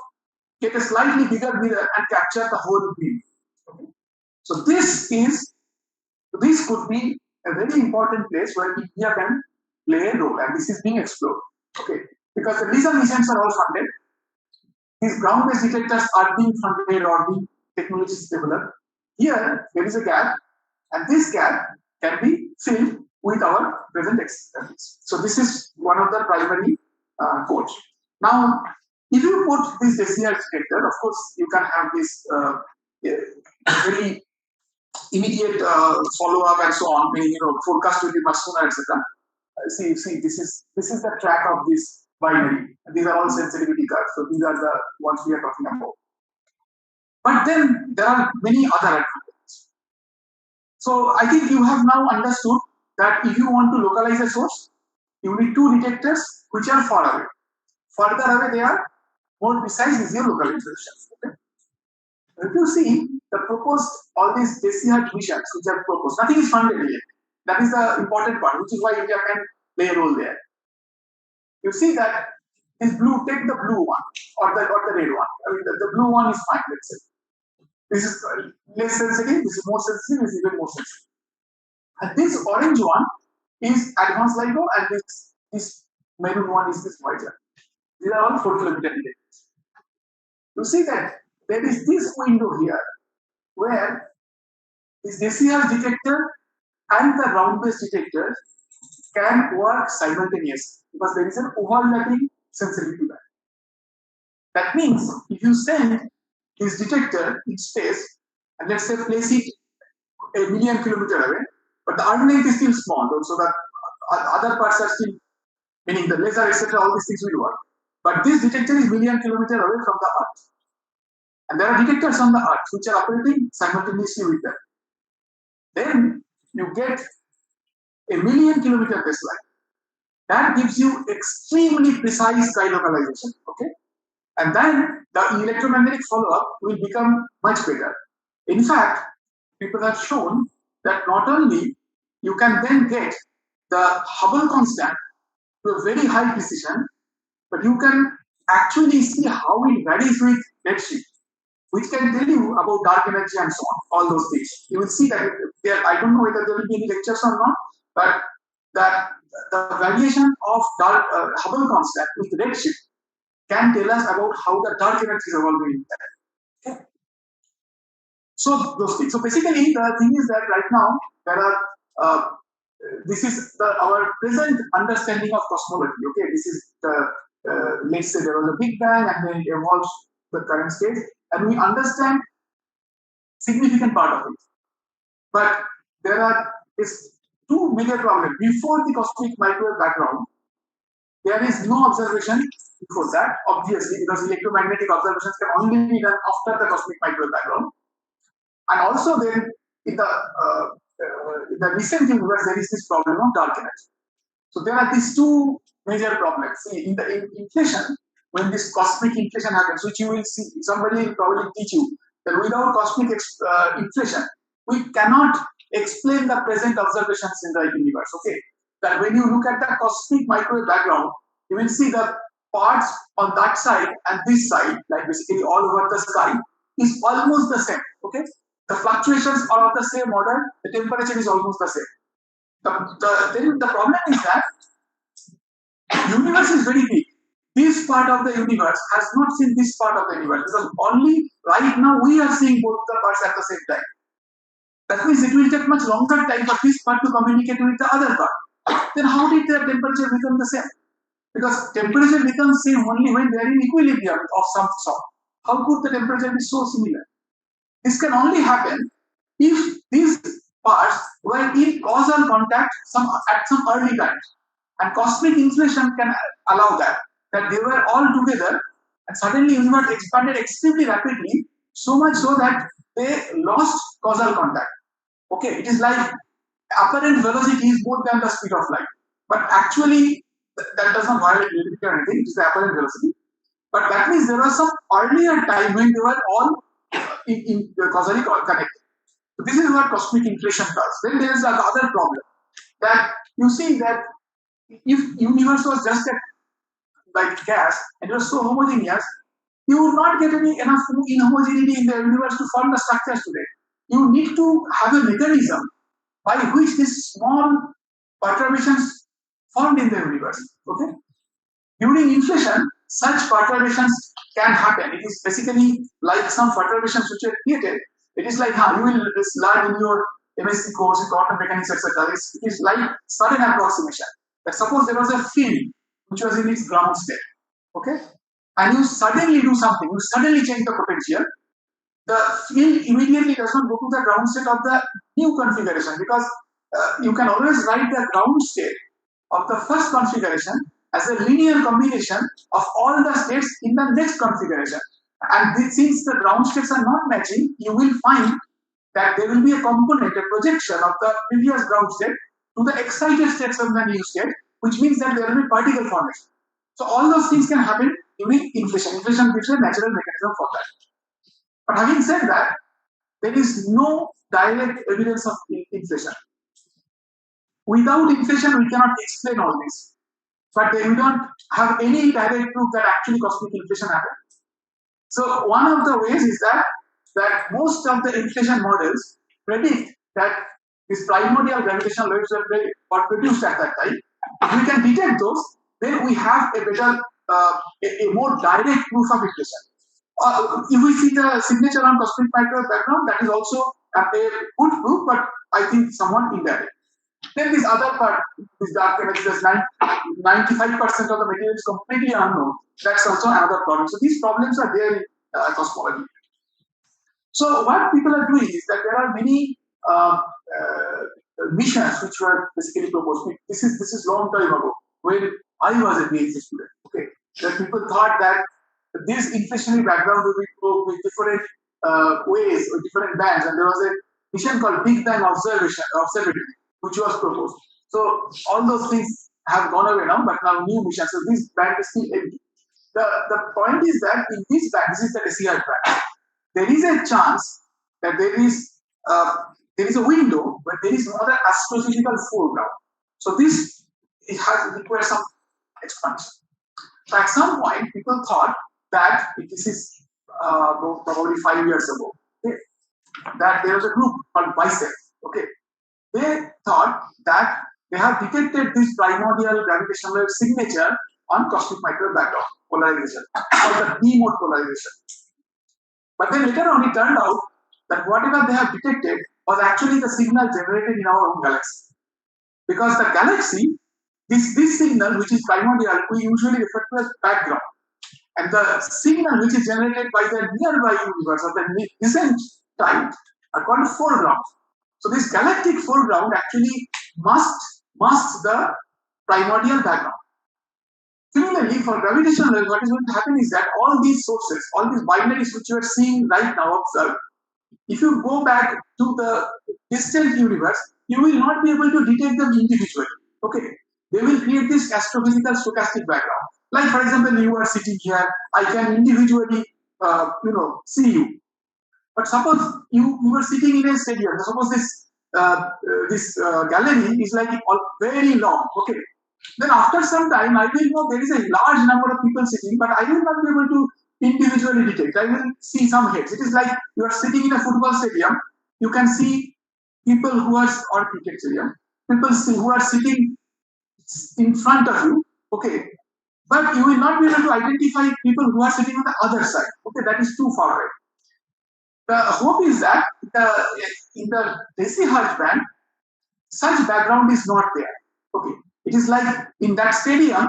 get a slightly bigger mirror and capture the whole beam. Okay? So this could be a very important place where India can play a role, and this is being explored. Okay, because the LISA missions are all funded. These ground-based detectors are being funded or being technologies developed. Here, there is a gap, and this gap can be filled with our present expertise. So this is one of the primary goals. Now, if you put this decihertz detector, of course, you can have this very immediate follow-up and so on. Meaning, forecast will be much sooner, etc. See, this is the track of this binary. These are all sensitivity curves. So these are the ones we are talking about. But then there are many other advantages. So I think you have now understood that if you want to localize a source, you need two detectors which are far away. Further away they are, more precise is your localization. Okay? If you see the proposed, all these decihertz missions which are proposed, nothing is funded yet. That is the important part, which is why India can play a role there. You see that this blue, take the blue one or the red one. I mean, the blue one is fine, let's say. This is less sensitive, this is more sensitive, this is even more sensitive. And this orange one is advanced LIGO, and this maroon one is this white one. These are all 4 kilometer detectors. You see that there is this window here where this decihertz detector and the round-based detector can work simultaneously because there is an overlapping sensitivity band. That means if you send this detector in space and let's say place it a million kilometers away, but the arm length is still small, so that other parts are still, meaning the laser, etc., all these things will work. But this detector is million kilometers away from the Earth. And there are detectors on the Earth which are operating simultaneously with them. Then you get a million kilometer baseline. That gives you extremely precise sky localization. Okay? And then the electromagnetic follow-up will become much better. In fact, people have shown that not only you can then get the Hubble constant to a very high precision, but you can actually see how it varies with redshift, which can tell you about dark energy and so on, all those things. You will see that I don't know whether there will be any lectures or not, but that the variation of dark Hubble constant with redshift can tell us about how the dark energy is evolving in that. Okay. So those things. So basically, the thing is that right now there are this is our present understanding of cosmology. Okay, this is the let's say there was a Big Bang and then it evolves the current state, and we understand significant part of it. But there are two major problems. Before the cosmic microwave background, there is no observation before that, obviously, because electromagnetic observations can only be done after the cosmic microwave background. And also then in the the recent universe, there is this problem of dark energy. So there are these two major problems. See, in the inflation, when this cosmic inflation happens, which you will see, somebody will probably teach you that without cosmic inflation, we cannot explain the present observations in the universe. Okay, that when you look at the cosmic microwave background, you will see the parts on that side and this side, like basically all over the sky, is almost the same. Okay, the fluctuations are of the same order. The temperature is almost the same. Then the problem is that universe is very big. This part of the universe has not seen this part of the universe because only right now we are seeing both the parts at the same time. That means it will take much longer time for this part to communicate with the other part. Then how did their temperature become the same? Because temperature becomes same only when they are in equilibrium of some sort. How could the temperature be so similar? This can only happen if these parts were in causal contact at some early times. And cosmic inflation can allow that they were all together and suddenly universe expanded extremely rapidly, so much so that they lost causal contact. Okay, it is like apparent velocity is more than the speed of light, but actually that does not violate relativity or anything. It is the apparent velocity. But that means there was some earlier time when they were all in causally connected. So this is what cosmic inflation does. Then there is another problem that you see that if universe was just like gas and it was so homogeneous, you would not get any enough inhomogeneity in the universe to form the structures today. You need to have a mechanism by which these small perturbations formed in the universe. Okay? During inflation, such perturbations can happen. It is basically like some perturbations which are created. It is like how you will learn in your MSc course in quantum mechanics, etc. It is like sudden approximation. That suppose there was a field which was in its ground state, okay, and you suddenly do something, you suddenly change the potential, the field immediately does not go to the ground state of the new configuration because you can always write the ground state of the first configuration as a linear combination of all the states in the next configuration. And since the ground states are not matching, you will find that there will be a component, a projection of the previous ground state to the excited states of the new state, which means that there will be particle formation. So all those things can happen during inflation. Inflation gives a natural mechanism for that. But having said that, there is no direct evidence of inflation. Without inflation, we cannot explain all this. But we don't have any direct proof that actually cosmic inflation happened. So one of the ways is that most of the inflation models predict that these primordial gravitational waves were produced at that time. If we can detect those, then we have a better, a more direct proof of inflation. If we see the signature on cosmic microwave background, that is also a good proof, but I think somewhat indirect. Then this other part, this dark energy, 95% of the material is completely unknown. That's also another problem. So these problems are there in cosmology. So what people are doing is that there are many missions which were basically proposed. This is long time ago when I was a PhD student. Okay, that people thought that this inflationary background will be with different ways or different bands, and there was a mission called Big Bang Observatory, which was proposed. So all those things have gone away now, but now new missions. So this band is still empty. The point is that in this band, this is the SER band, there is a chance that there is a window where there is no other astrophysical foreground. So this requires some expansion. So at some point, people thought that this is probably 5 years ago. Okay, that there was a group called BICEP. Okay, they thought that they have detected this primordial gravitational wave signature on cosmic microwave background polarization, called the B-mode polarization. But then later on, it turned out that whatever they have detected was actually the signal generated in our own galaxy. Because the galaxy, this signal, which is primordial, we usually refer to as background. And the signal which is generated by the nearby universe or the distant type are called foreground. So this galactic foreground actually masks the primordial background. Similarly, for gravitational waves, what is going to happen is that all these sources, all these binaries which you are seeing right now observed, if you go back to distant universe, you will not be able to detect them individually. Okay, they will create this astrophysical stochastic background. Like for example, you are sitting here, I can individually, see you. But suppose you were sitting in a stadium. Suppose this gallery is like very long. Okay, then after some time, I will know there is a large number of people sitting, but I will not be able to individually detect. I will see some heads. It is like you are sitting in a football stadium. You can see people who are, or cricket stadium, who are sitting in front of you. Okay, but you will not be able to identify people who are sitting on the other side. Okay, that is too far away. The hope is that in the decihertz band, such background is not there. Okay, it is like in that stadium,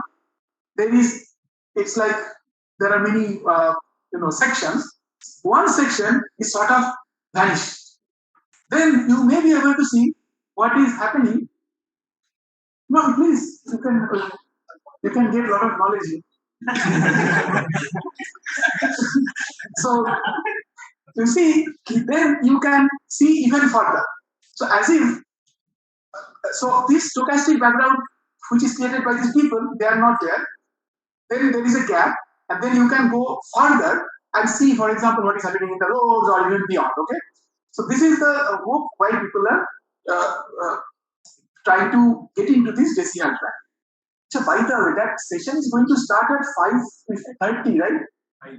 it's like there are many sections. One section is sort of vanished. Then you may be able to see what is happening. No, please, you can get a lot of knowledge. So you see, then you can see even further. So so this stochastic background which is created by these people, they are not there. Then there is a gap, and then you can go further and see, for example, what is happening in the roads or even beyond. Okay, so this is the hope why people are trying to get into this decihertz band. So by the way, that session is going to start at 5:30, right?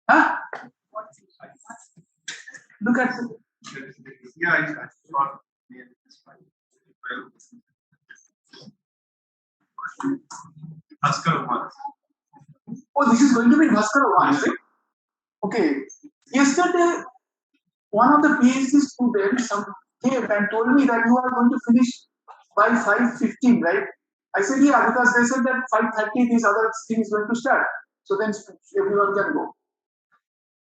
Huh? Look at Oh, this is going to be Bhaskara 1, is it? Okay. Yesterday, one of the PhD students came and told me that you are going to finish by 5:15, right? I said, yeah, because they said that 5:30 this other thing is going to start. So then everyone can go.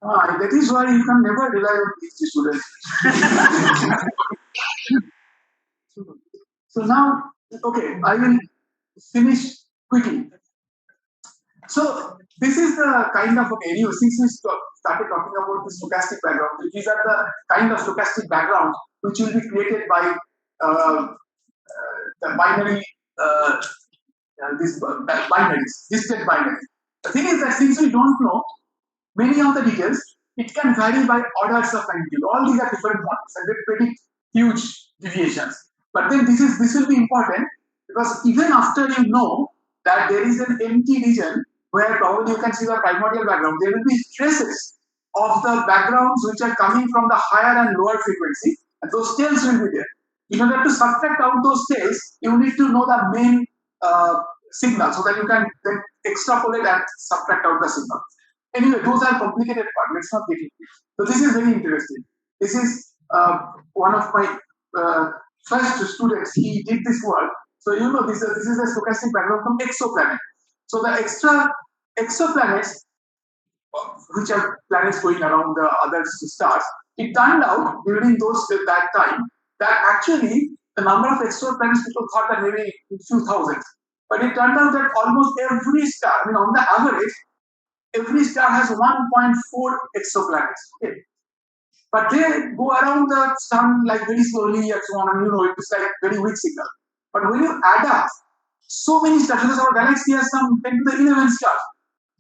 That is why you can never rely on PhD students. So now, okay, I will finish quickly. So this is the kind of, since we started talking about the stochastic background, these are the kind of stochastic background which will be created by the binary, binaries, distant binaries. The thing is that since we don't know many of the details, it can vary by orders of magnitude. All these are different quantities and they predict huge deviations. But then this will be important because even after you know that there is an empty region where probably you can see the primordial background, there will be traces of the backgrounds which are coming from the higher and lower frequency, and those tails will be there. In order to subtract out those tails, you need to know the main signal so that you can then extrapolate and subtract out the signal. Anyway, those are complicated part. Let's not get into it. So this is very interesting. This is one of my first students. He did this work. So this is a stochastic background from exoplanet. So the exoplanets, which are planets going around the other stars, it turned out during that time that actually the number of exoplanets people thought that maybe a few thousands. But it turned out that almost every star, on the average, every star has 1.4 exoplanets. Okay. But they go around the sun like very slowly and so on, and it's like very weak signal. But when you add up so many stars, because our galaxy has some 10 to the 11 stars,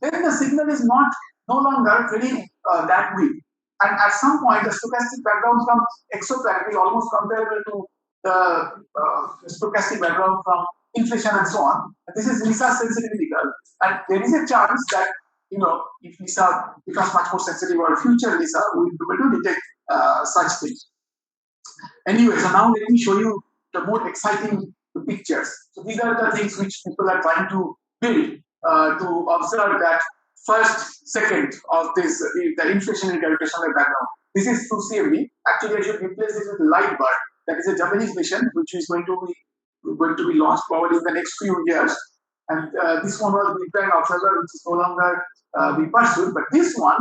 then the signal is no longer very that weak. And at some point, the stochastic background from exoplanet is almost comparable to the stochastic background from inflation and so on. And this is LISA sensitivity curve. And there is a chance that, if LISA becomes much more sensitive or future LISA, we will be able to detect such things. Anyway, so now let me show you the more exciting pictures. So these are the things which people are trying to build to observe that first second of this, the inflationary gravitational background. This is through CMB. Actually, I should replace this with LIGO. That is a Japanese mission which is going to be launched probably in the next few years. And this one was Big Bang Observer, which is no longer being pursued. But this one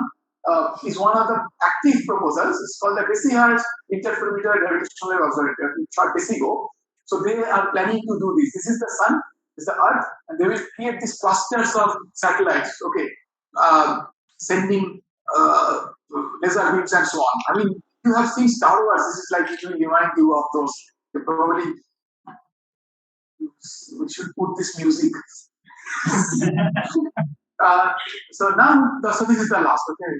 is one of the active proposals. It's called the Decihertz Interferometer Gravitational Observatory, short DECIGO. So they are planning to do this. This is the sun, this is the earth, and they will create these clusters of satellites, okay, sending laser beams and so on. you have seen Star Wars, this is like it will remind you of those. You probably we should put this music. So now, so this is the last, okay,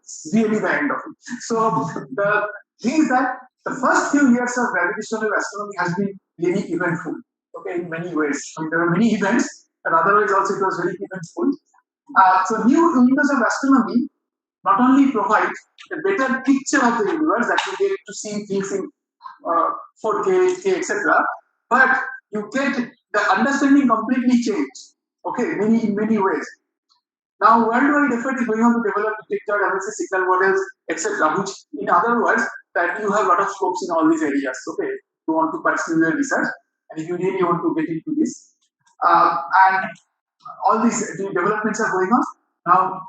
it's really the end of it. So the thing is that the first few years of gravitational astronomy has been really eventful, okay, in many ways. I mean, there were many events, and otherwise also it was very eventful. So new windows of astronomy not only provide a better picture of the universe that you get to see things in 4K, 8K, etc., but you get the understanding completely changed, okay, in many ways. Now, worldwide effort is going on to develop detector, analysis, signal models, etc., which, in other words, that you have a lot of scopes in all these areas, okay, you want to pursue your research, and if you really want to get into this. And all these developments are going on. Now,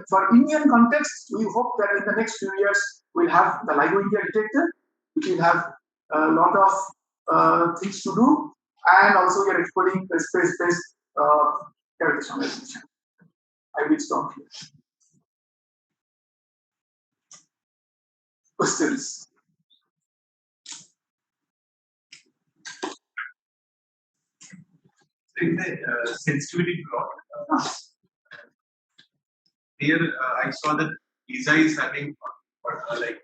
for Indian context, we hope that in the next few years, we'll have the LIGO India detector, which will have a lot of things to do, and also we are exploring the space-based gravitational radiation. I will stop here. Questions? In the sensitivity plot, here I saw that ISSAA is having like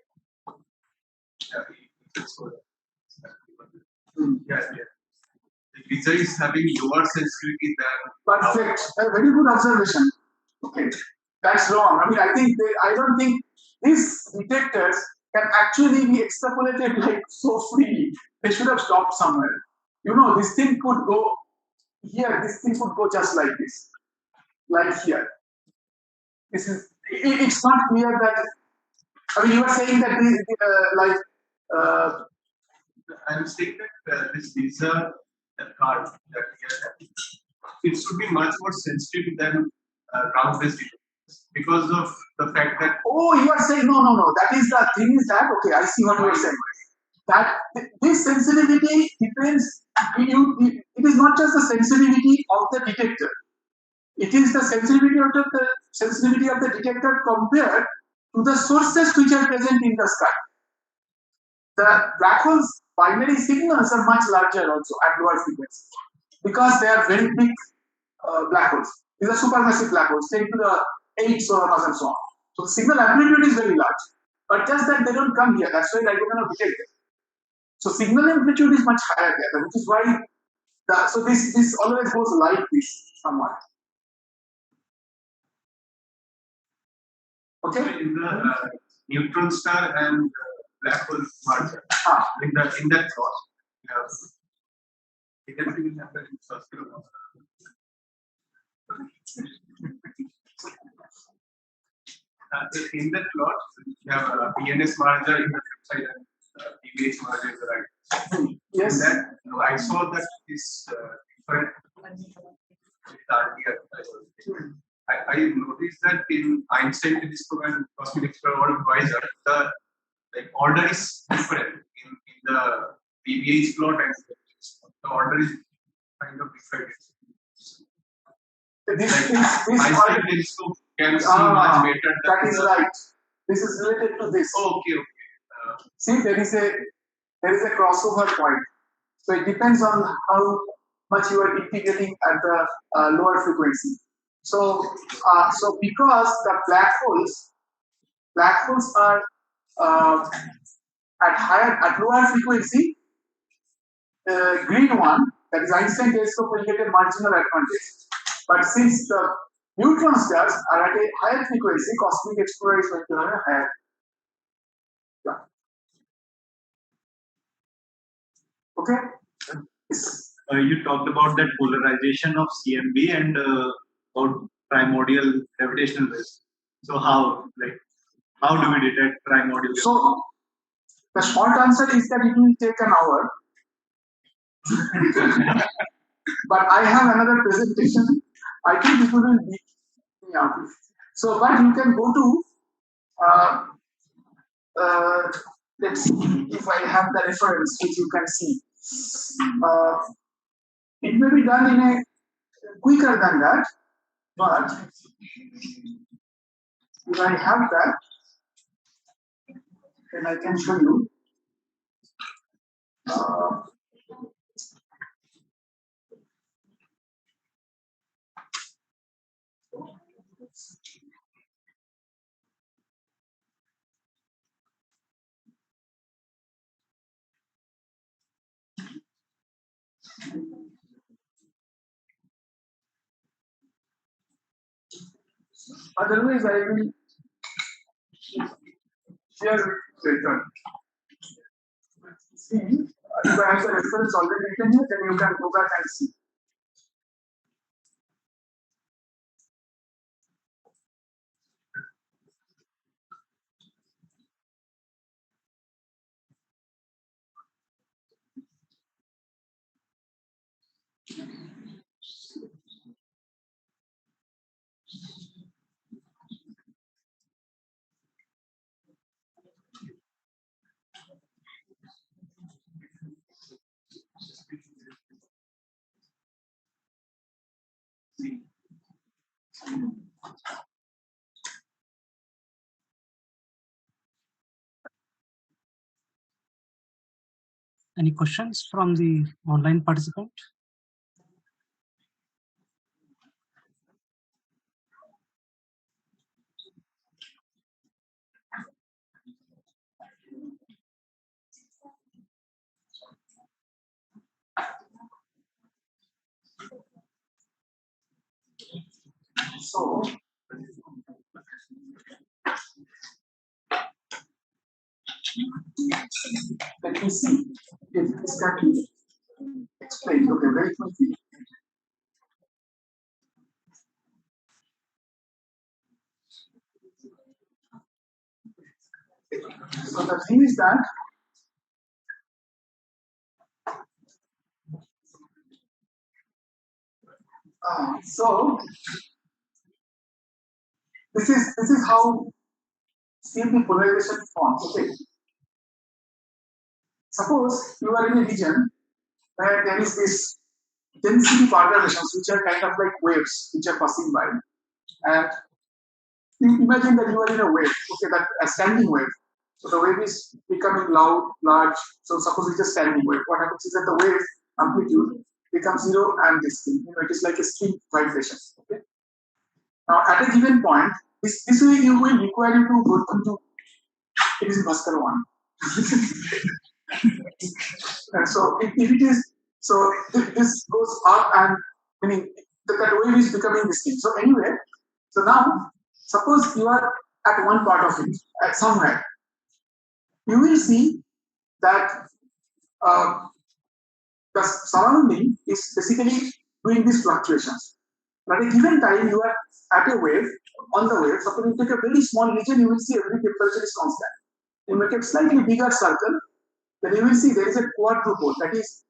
ISSAA is having lower sensitivity than. Perfect. A very good observation. Okay, that's wrong. I mean, I don't think these detectors can actually be extrapolated like so freely. They should have stopped somewhere. You know, this thing could go here. This thing could go just like this, like here. This is. It's not clear that. I mean, you are saying that I'm saying that this ISSAA card that we are having, it should be much more sensitive than ground-based detectors because of the fact that. Oh, you are saying no. That is the thing. Is that okay? I see what you are saying. That this sensitivity depends. It is not just the sensitivity of the detector. It is the sensitivity of the detector compared to the sources which are present in the sky. The black holes' binary signals are much larger also at lower frequencies because they are very big black holes. These are supermassive black holes, 10 to the 8 solar mass and so on. So the signal amplitude is very large, but just that they don't come here. That's why I cannot detect it. So signal amplitude is much higher there, which is why. So this always goes like this somewhat. Okay. So in the neutron star and black hole merger, in that plot, everything will happen in circular. In that plot, you have a PNS merger in the left side and PBH merger in the right. Yes. In that, I saw that this different I noticed that in Einstein telescope and cosmic explorer advisor, the order is different in the PBH plot and the order is kind of different. This Einstein telescope can see much better. That is right. This is related to this. Okay. See, there is a crossover point. So it depends on how much you are integrating at the lower frequency. So because the black holes are at lower frequency, green one, that is Einstein telescope, will get a marginal advantage. But since the neutron stars are at a higher frequency, cosmic explorer is going to have a higher. Yeah. Okay. You talked about that polarization of CMB and about primordial gravitational waves. So how do we detect primordial waves? So the short answer is that it will take an hour. But I have another presentation. I think people will beat me out. So, but you can go to let's see if I have the reference which you can see. It may be done in a quicker than that, but if I have that, and I can show you. Otherwise, I will share it later. See, if I have the reference already written here, then you can go back and see. Any questions from the online participant? So, let me see if this can be explained. Okay, very quickly. So the thing is that so this is how CMP polarization forms. Okay, suppose you are in a region where there is this density polarizations, which are kind of like waves which are passing by, and you imagine that you are in a wave. Okay, that a standing wave. So the wave is becoming loud, large. So suppose it's a standing wave. What happens is that the wave amplitude becomes zero and this thing. It is like a string vibration. Okay. Now at a given point, this way you will require you to go to it is Bhaskar one. So if it is this goes up and meaning that wave is becoming this thing. So anyway, so now suppose you are at one part of it, at somewhere, you will see that uh, the surrounding is basically doing these fluctuations. At a given time, you are at a wave, on the wave, suppose you take a very small region, you will see every temperature is constant. You make a slightly bigger circle, then you will see there is a quadrupole, that is,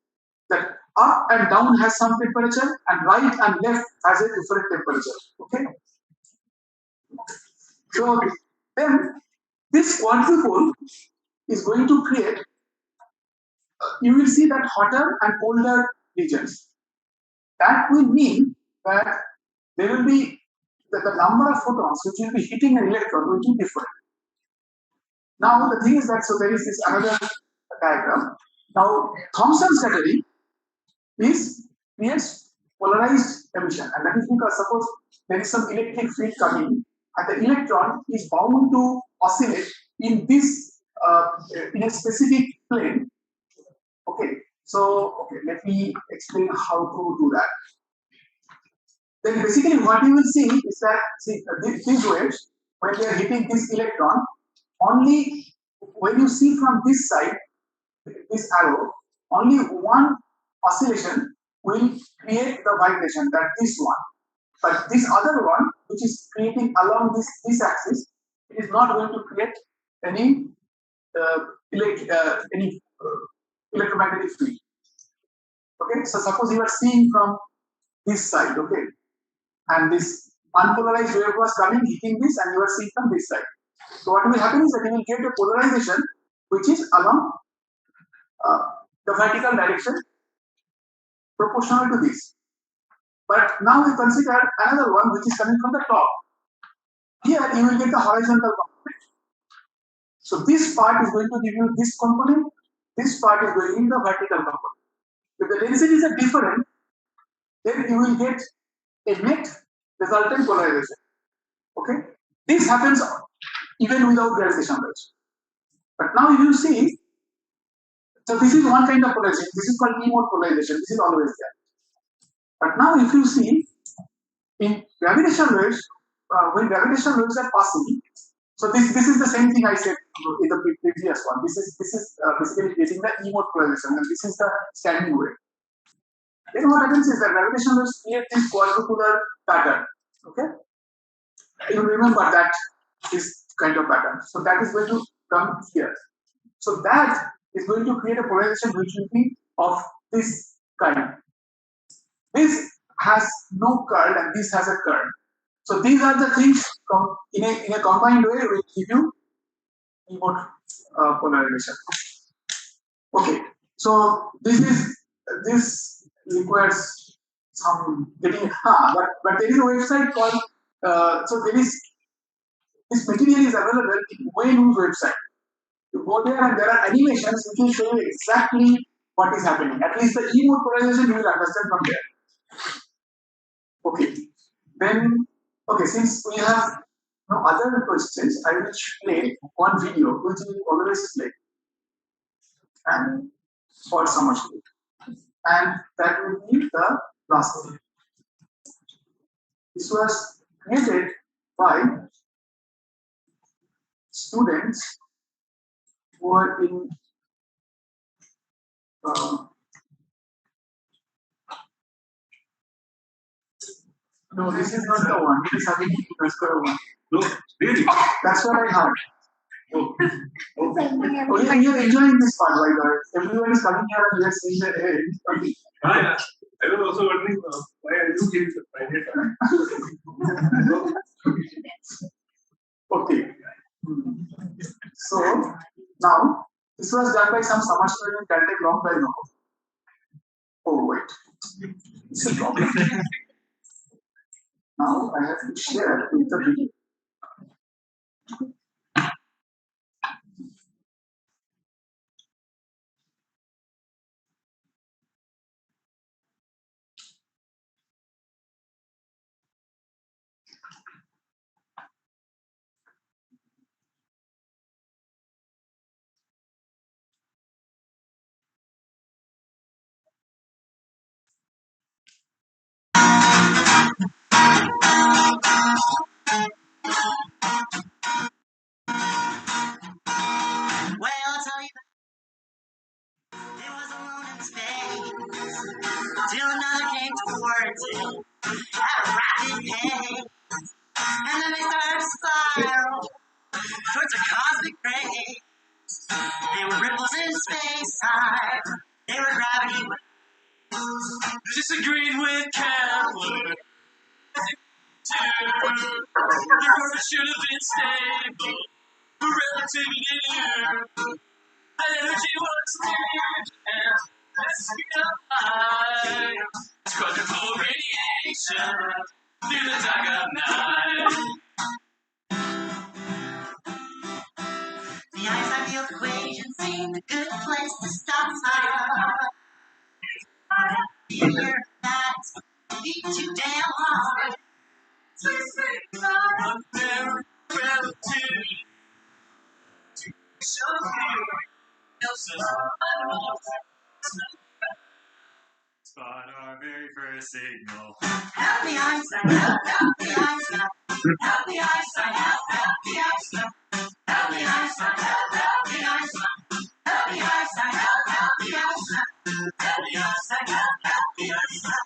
that up and down has some temperature, and right and left has a different temperature. Okay? So then this quadrupole is going to create, you will see that hotter and colder regions. That will mean that there will be the number of photons which will be hitting an electron will be different. Now the thing is that so there is this another diagram. Now Thomson scattering is creates polarized emission, and that is because suppose there is some electric field coming, and the electron is bound to oscillate in this in a specific plane. Okay, so okay, let me explain how to do that. Then basically what you will see is that these waves, when they are hitting this electron, only when you see from this side, this arrow, only one oscillation will create the vibration, that this one. But this other one, which is creating along this axis, it is not going to create any electromagnetic field. Okay, so suppose you are seeing from this side, okay, and this unpolarized wave was coming, hitting this, and you are seeing from this side. So what will happen is that you will get a polarization which is along the vertical direction proportional to this. But now we consider another one which is coming from the top. Here you will get the horizontal component. So this part is going to give you this component, this part is going to give the vertical component. If the densities are different, then you will get a net resultant polarization. Okay? This happens even without gravitational waves. But now you see, so this is one kind of polarization. This is called E-mode polarization. This is always there. But now if you see, in gravitational waves, when gravitational waves are passing, so this is the same thing I said in the previous one. This is basically getting the E-mode polarization, and this is the standing wave. Then what happens is that gravitational waves create this quadrupolar pattern. Okay, you remember that this kind of pattern. So that is going to come here. So that is going to create a polarization which will be of this kind. This has no curl and this has a curl. So these are the things in a combined way will give you E-mode polarization. Okay, so this requires some getting but there is a website called so there is this material is available in Wayne's website. You go there and there are animations which will show you exactly what is happening. At least the E-mode polarization you will understand from there. Okay, then okay, since we have no other questions, I will play one video which we always play and for summer school. And that will be the last thing. This was created by students who are in no, this is not the one. It is having the one. No, really? That's what I heard. Oh. Oh, yeah, you're enjoying this part, like everyone is coming here and we are seeing the air. Yeah. I was also wondering why are you giving the private? Okay. So now this was done by some summer student in Caltech long time ago. Oh wait, it's a problem. Now I have to share with the video. Well, I'll tell you that it was alone in space till another came towards it at a rapid pace, and then they started to spiral towards a cosmic ray. They were ripples in space-time. They were gravity waves. Disagreed with Kepler. The orbit should have been stable. The relativity knew. Energy was near and let's speed up high. Quadruple radiation through the dark of night. The Einstein field equation seemed a good place to stop time. Here, that's beat too damn hard. Unfair relativity. So spot our very first signal. Help me, Einstein, help me, Einstein. Help me, Einstein, help me, Einstein. Help me, Einstein, help me, Einstein. Help me, Einstein, help me, Einstein. Help me, Einstein, help me, Einstein.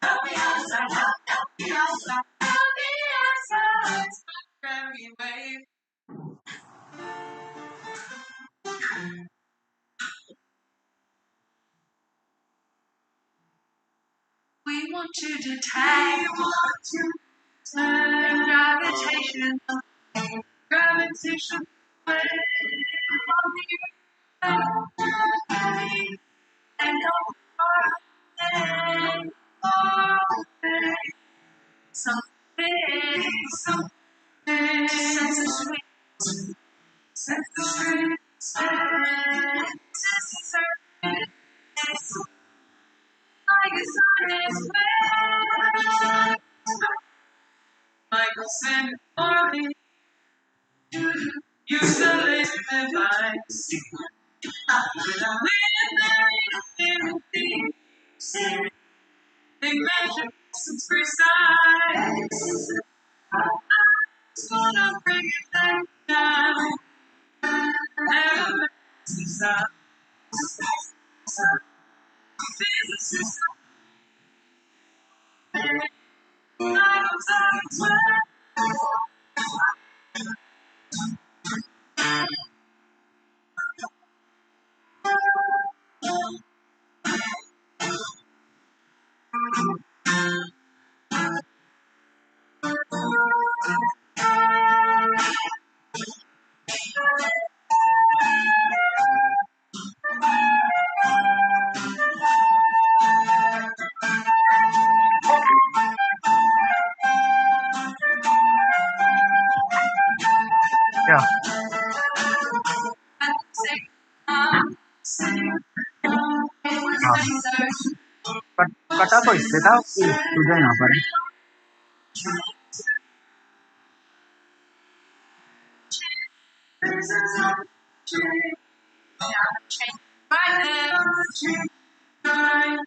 Help me, Einstein, help me, Einstein. Help me, Einstein. Gravity wave. We want to detect gravitation, gravitation wave on the earth and something, sense of sweet, sense of Michael sent for me. You still live in my big measure, it's precise. I just wanna bring it back down. Never stop. This is I don't Yeah. कटा तो इससे था तुझे यहाँ पर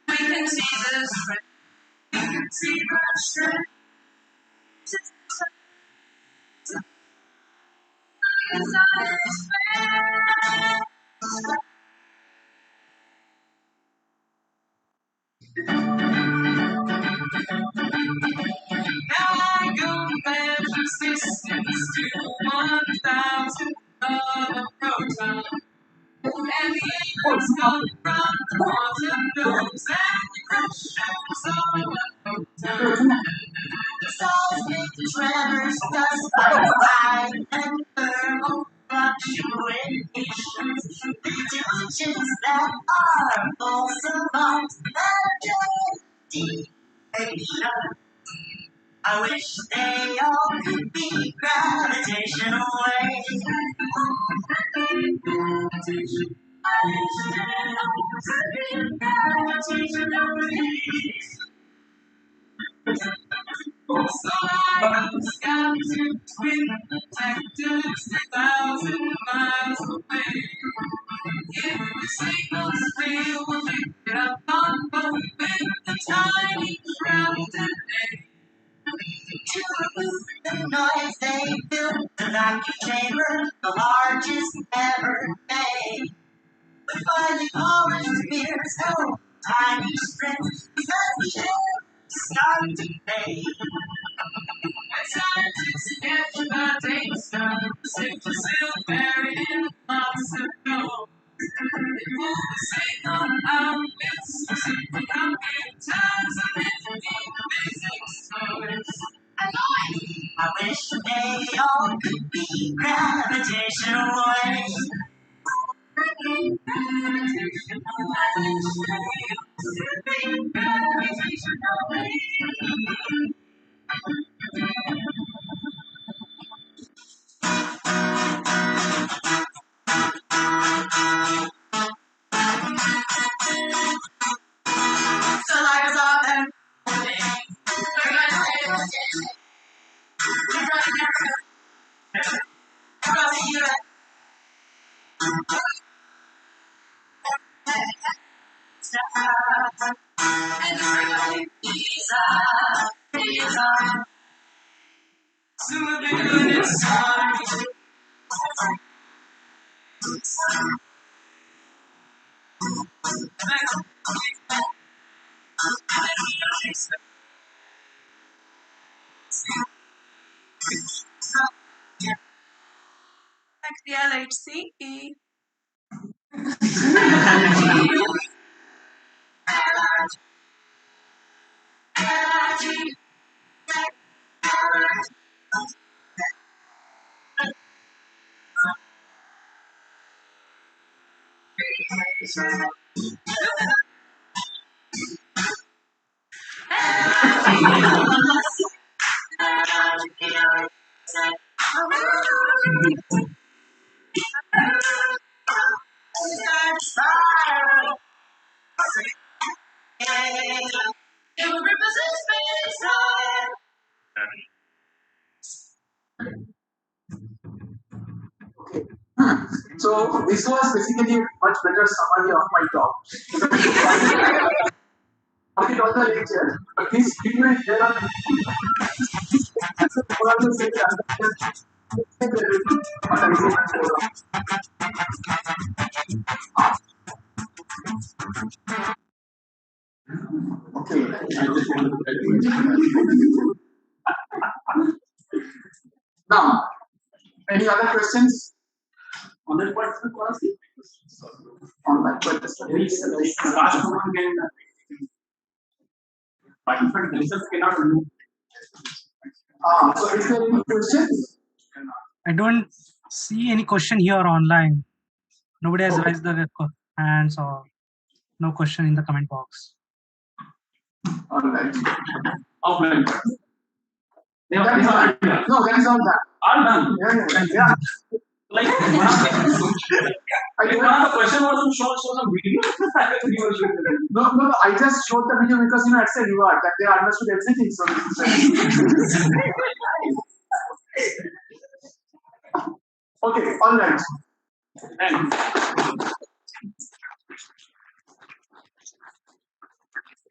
we can see the strength. We can see the strength. Now I go measure distance to 1,000 of a proton. And the echoes come from the quantum nodes and the crashes of a photon. The stars make the tremors, dust by and thermal fluctuations, deductions that are false amongst the deviation. I wish they all could be gravitational waves. Gravitational waves. So I was scattered between detectives 1,000 miles away. If the signal's real, we'll pick it up on both with the tiny crowd today. To remove the noise they built, the vacuum chamber, the largest ever made. But finally polished mirrors go tiny strips because the air started to fade. And scientists get the data, stick to still buried in lots of gold. They pull the signal out with specific computing times and infinite physics codes. I wish they all could be gravitational waves. Gravitational waves. So I was off and we're gonna take a we're gonna across the US. And we're gonna visa. Soon we'll be doing this song. Thanks the LHCE. So this was basically a much better summary of my talk. It was a lecture, but these people there are okay. Now, any other questions? On that particular on that particular last one can participant themselves cannot remove. So is there any questions? I don't see any question here online. Nobody has raised their hands or no question in the comment box. All right. Offline. That is all. No, that is all done. All done. Yeah. Like one of the question was to show some video. No, I just showed the video because it's a reward that they understood everything. So okay, all right.